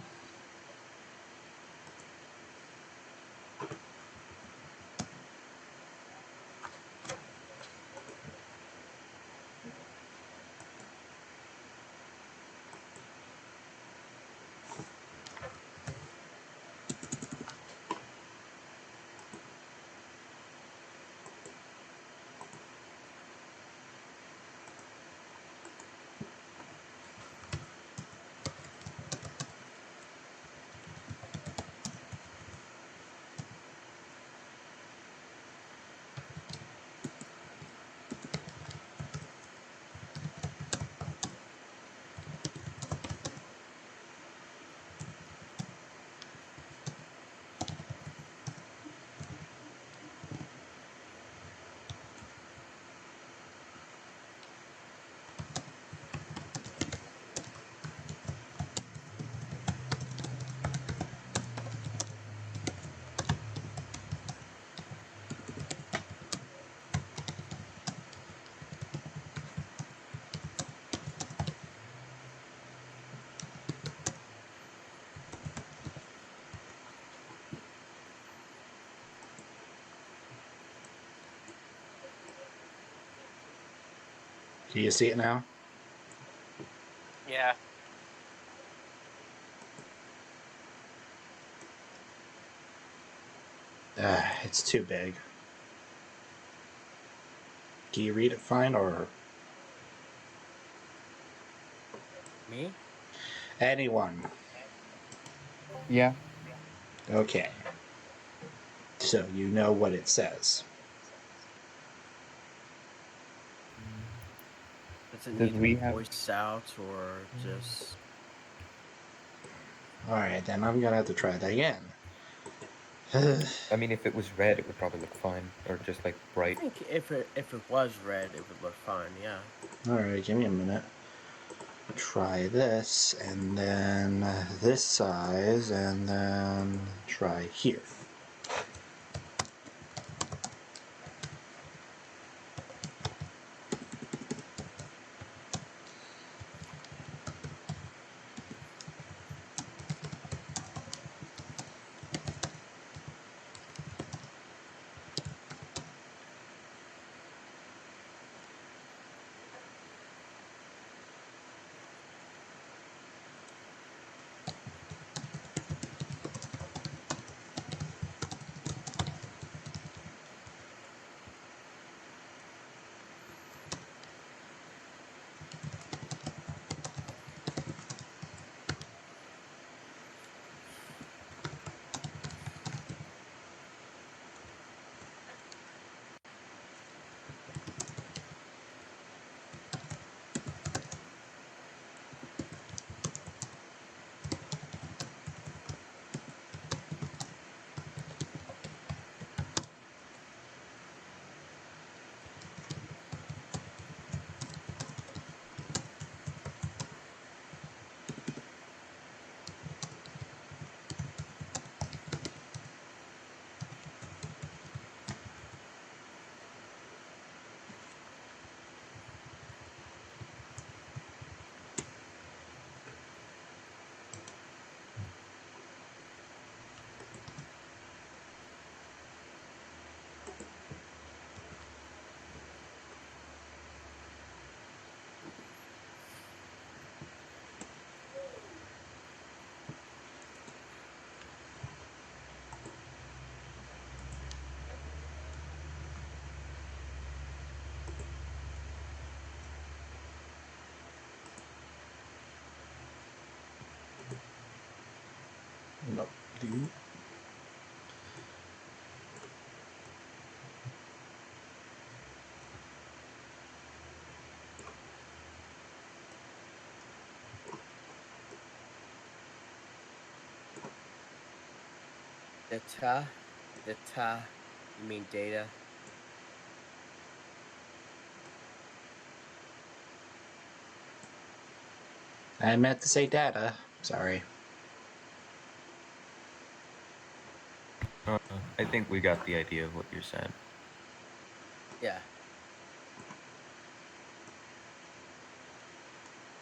Do you see it now? Yeah. It's too big. Can you read it fine, or Me? anyone? Yeah. Okay. So you know what it says. Does it Does need to we be have? voiced out or just? All right, then I'm gonna have to try that again. I mean, if it was red, it would probably look fine, or just like I bright. think if it was red, it would look fine. Yeah. All right, give me a minute. Try this, and then this size, and then try here. Data, you mean data? I meant to say data. Sorry. I think we got the idea of what you're saying. Yeah.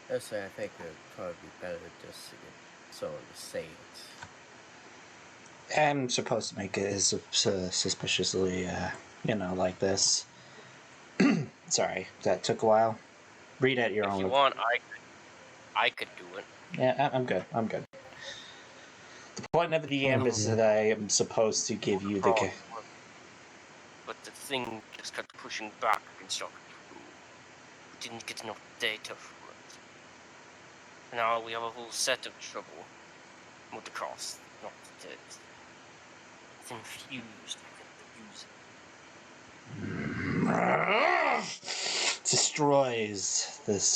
That's why I think it would probably be better just to get someone to say it. I'm supposed to make it as suspiciously, like this. Sorry, that took a while. Read at your If own. you want, I could do it. Yeah, I'm good. I'm good. The point of the DM is that I am supposed to give you the. But the thing just kept pushing back against our control. We didn't get enough data for it. Now we have a whole set of trouble. With the cost, not the data. It's infused. We can use it. Destroys this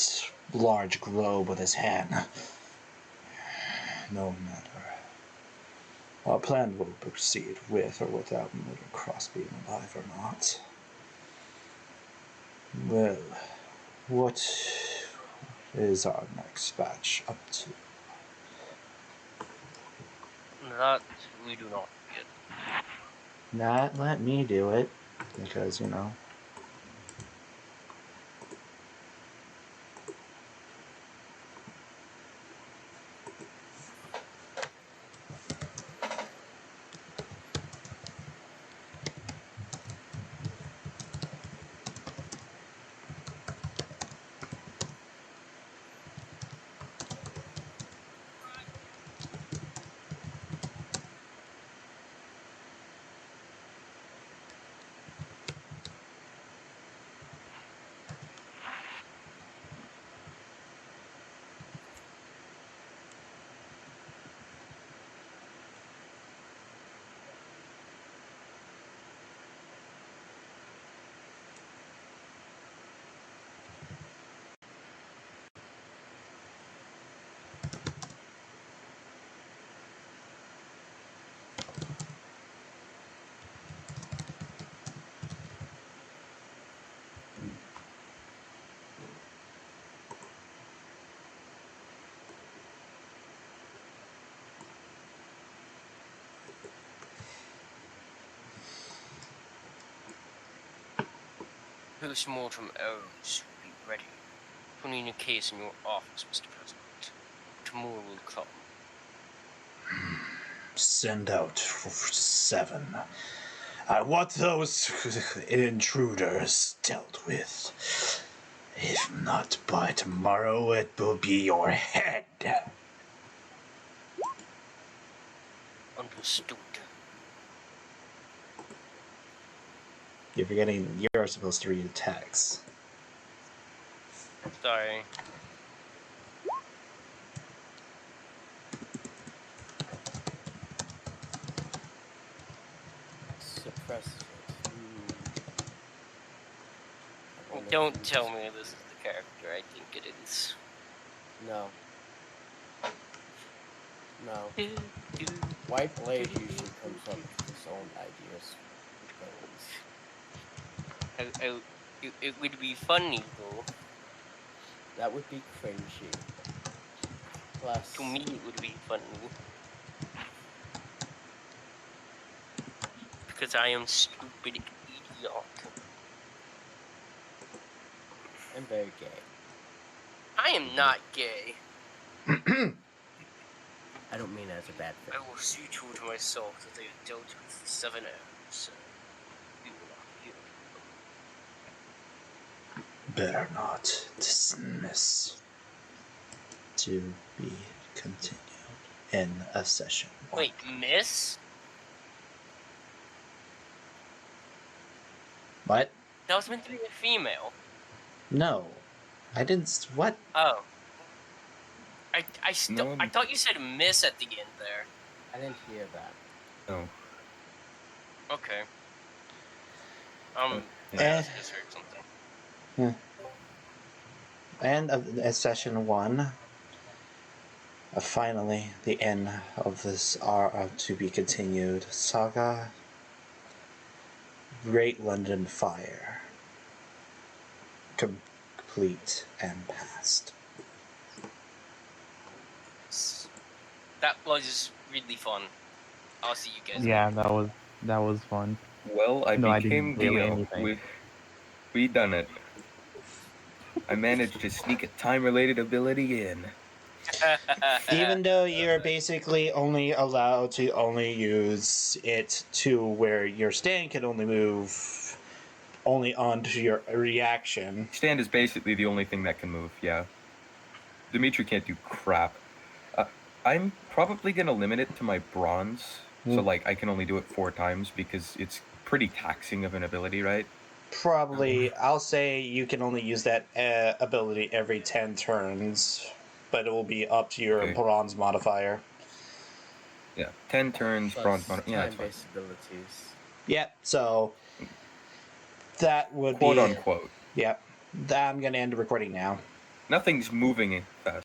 large globe with his hand. No matter. Our plan will proceed with or without Murder Cross being alive or not. Well, what is our next batch up to? That we do not get. Not let me do it, because, Post-mortem arrows will be ready. Putting in a case in your office, Mr. President. Tomorrow will come. send out for 7. I want those intruders dealt with. If not by tomorrow, it will be your head. Understood. You're forgetting you're supposed to read the text. Sorry. Suppress it. Don't tell me this is the character I think it is. No. No. White Blade usually comes up with his own ideas. It would be funny though. That would be cringy. Plus, To me, it would be funny. Because I am stupid idiot. I'm very gay. I am not gay. I don't mean as a bad thing. I will see to it myself that they are dealt with for 7 hours. You will not hear. Better not. Dismiss. To be continued in a session. Wait, miss? What? That was meant to be a female. No. I didn't. What? Oh. I No. thought you said miss at the end there. I didn't hear that. No. Okay. Yeah. I also just heard something. And session 1. Finally, the end of this to be continued saga. Great London Fire. Complete and past. That was really fun. I'll see you guys Yeah, later. that was fun. Well, I No, I became didn't do Dio. anything. We done it. I managed to sneak a time-related ability in. Even though you're basically only allowed to only use it to where your stand can only move only onto your reaction. Stand is basically the only thing that can move. Yeah. Dimitri can't do crap. I'm probably gonna limit it to my bronze, so like I can only do it 4 times because it's pretty taxing of an ability, right? Probably, I'll say you can only use that ability every 10 turns, but it will be up to your Okay. bronze modifier. Yeah, 10 turns, bronze Plus mono. Yeah, that's fine. time-based abilities. Yep, so that would Quote be. unquote. Yep, I'm going to end the recording now. Nothing's moving fast.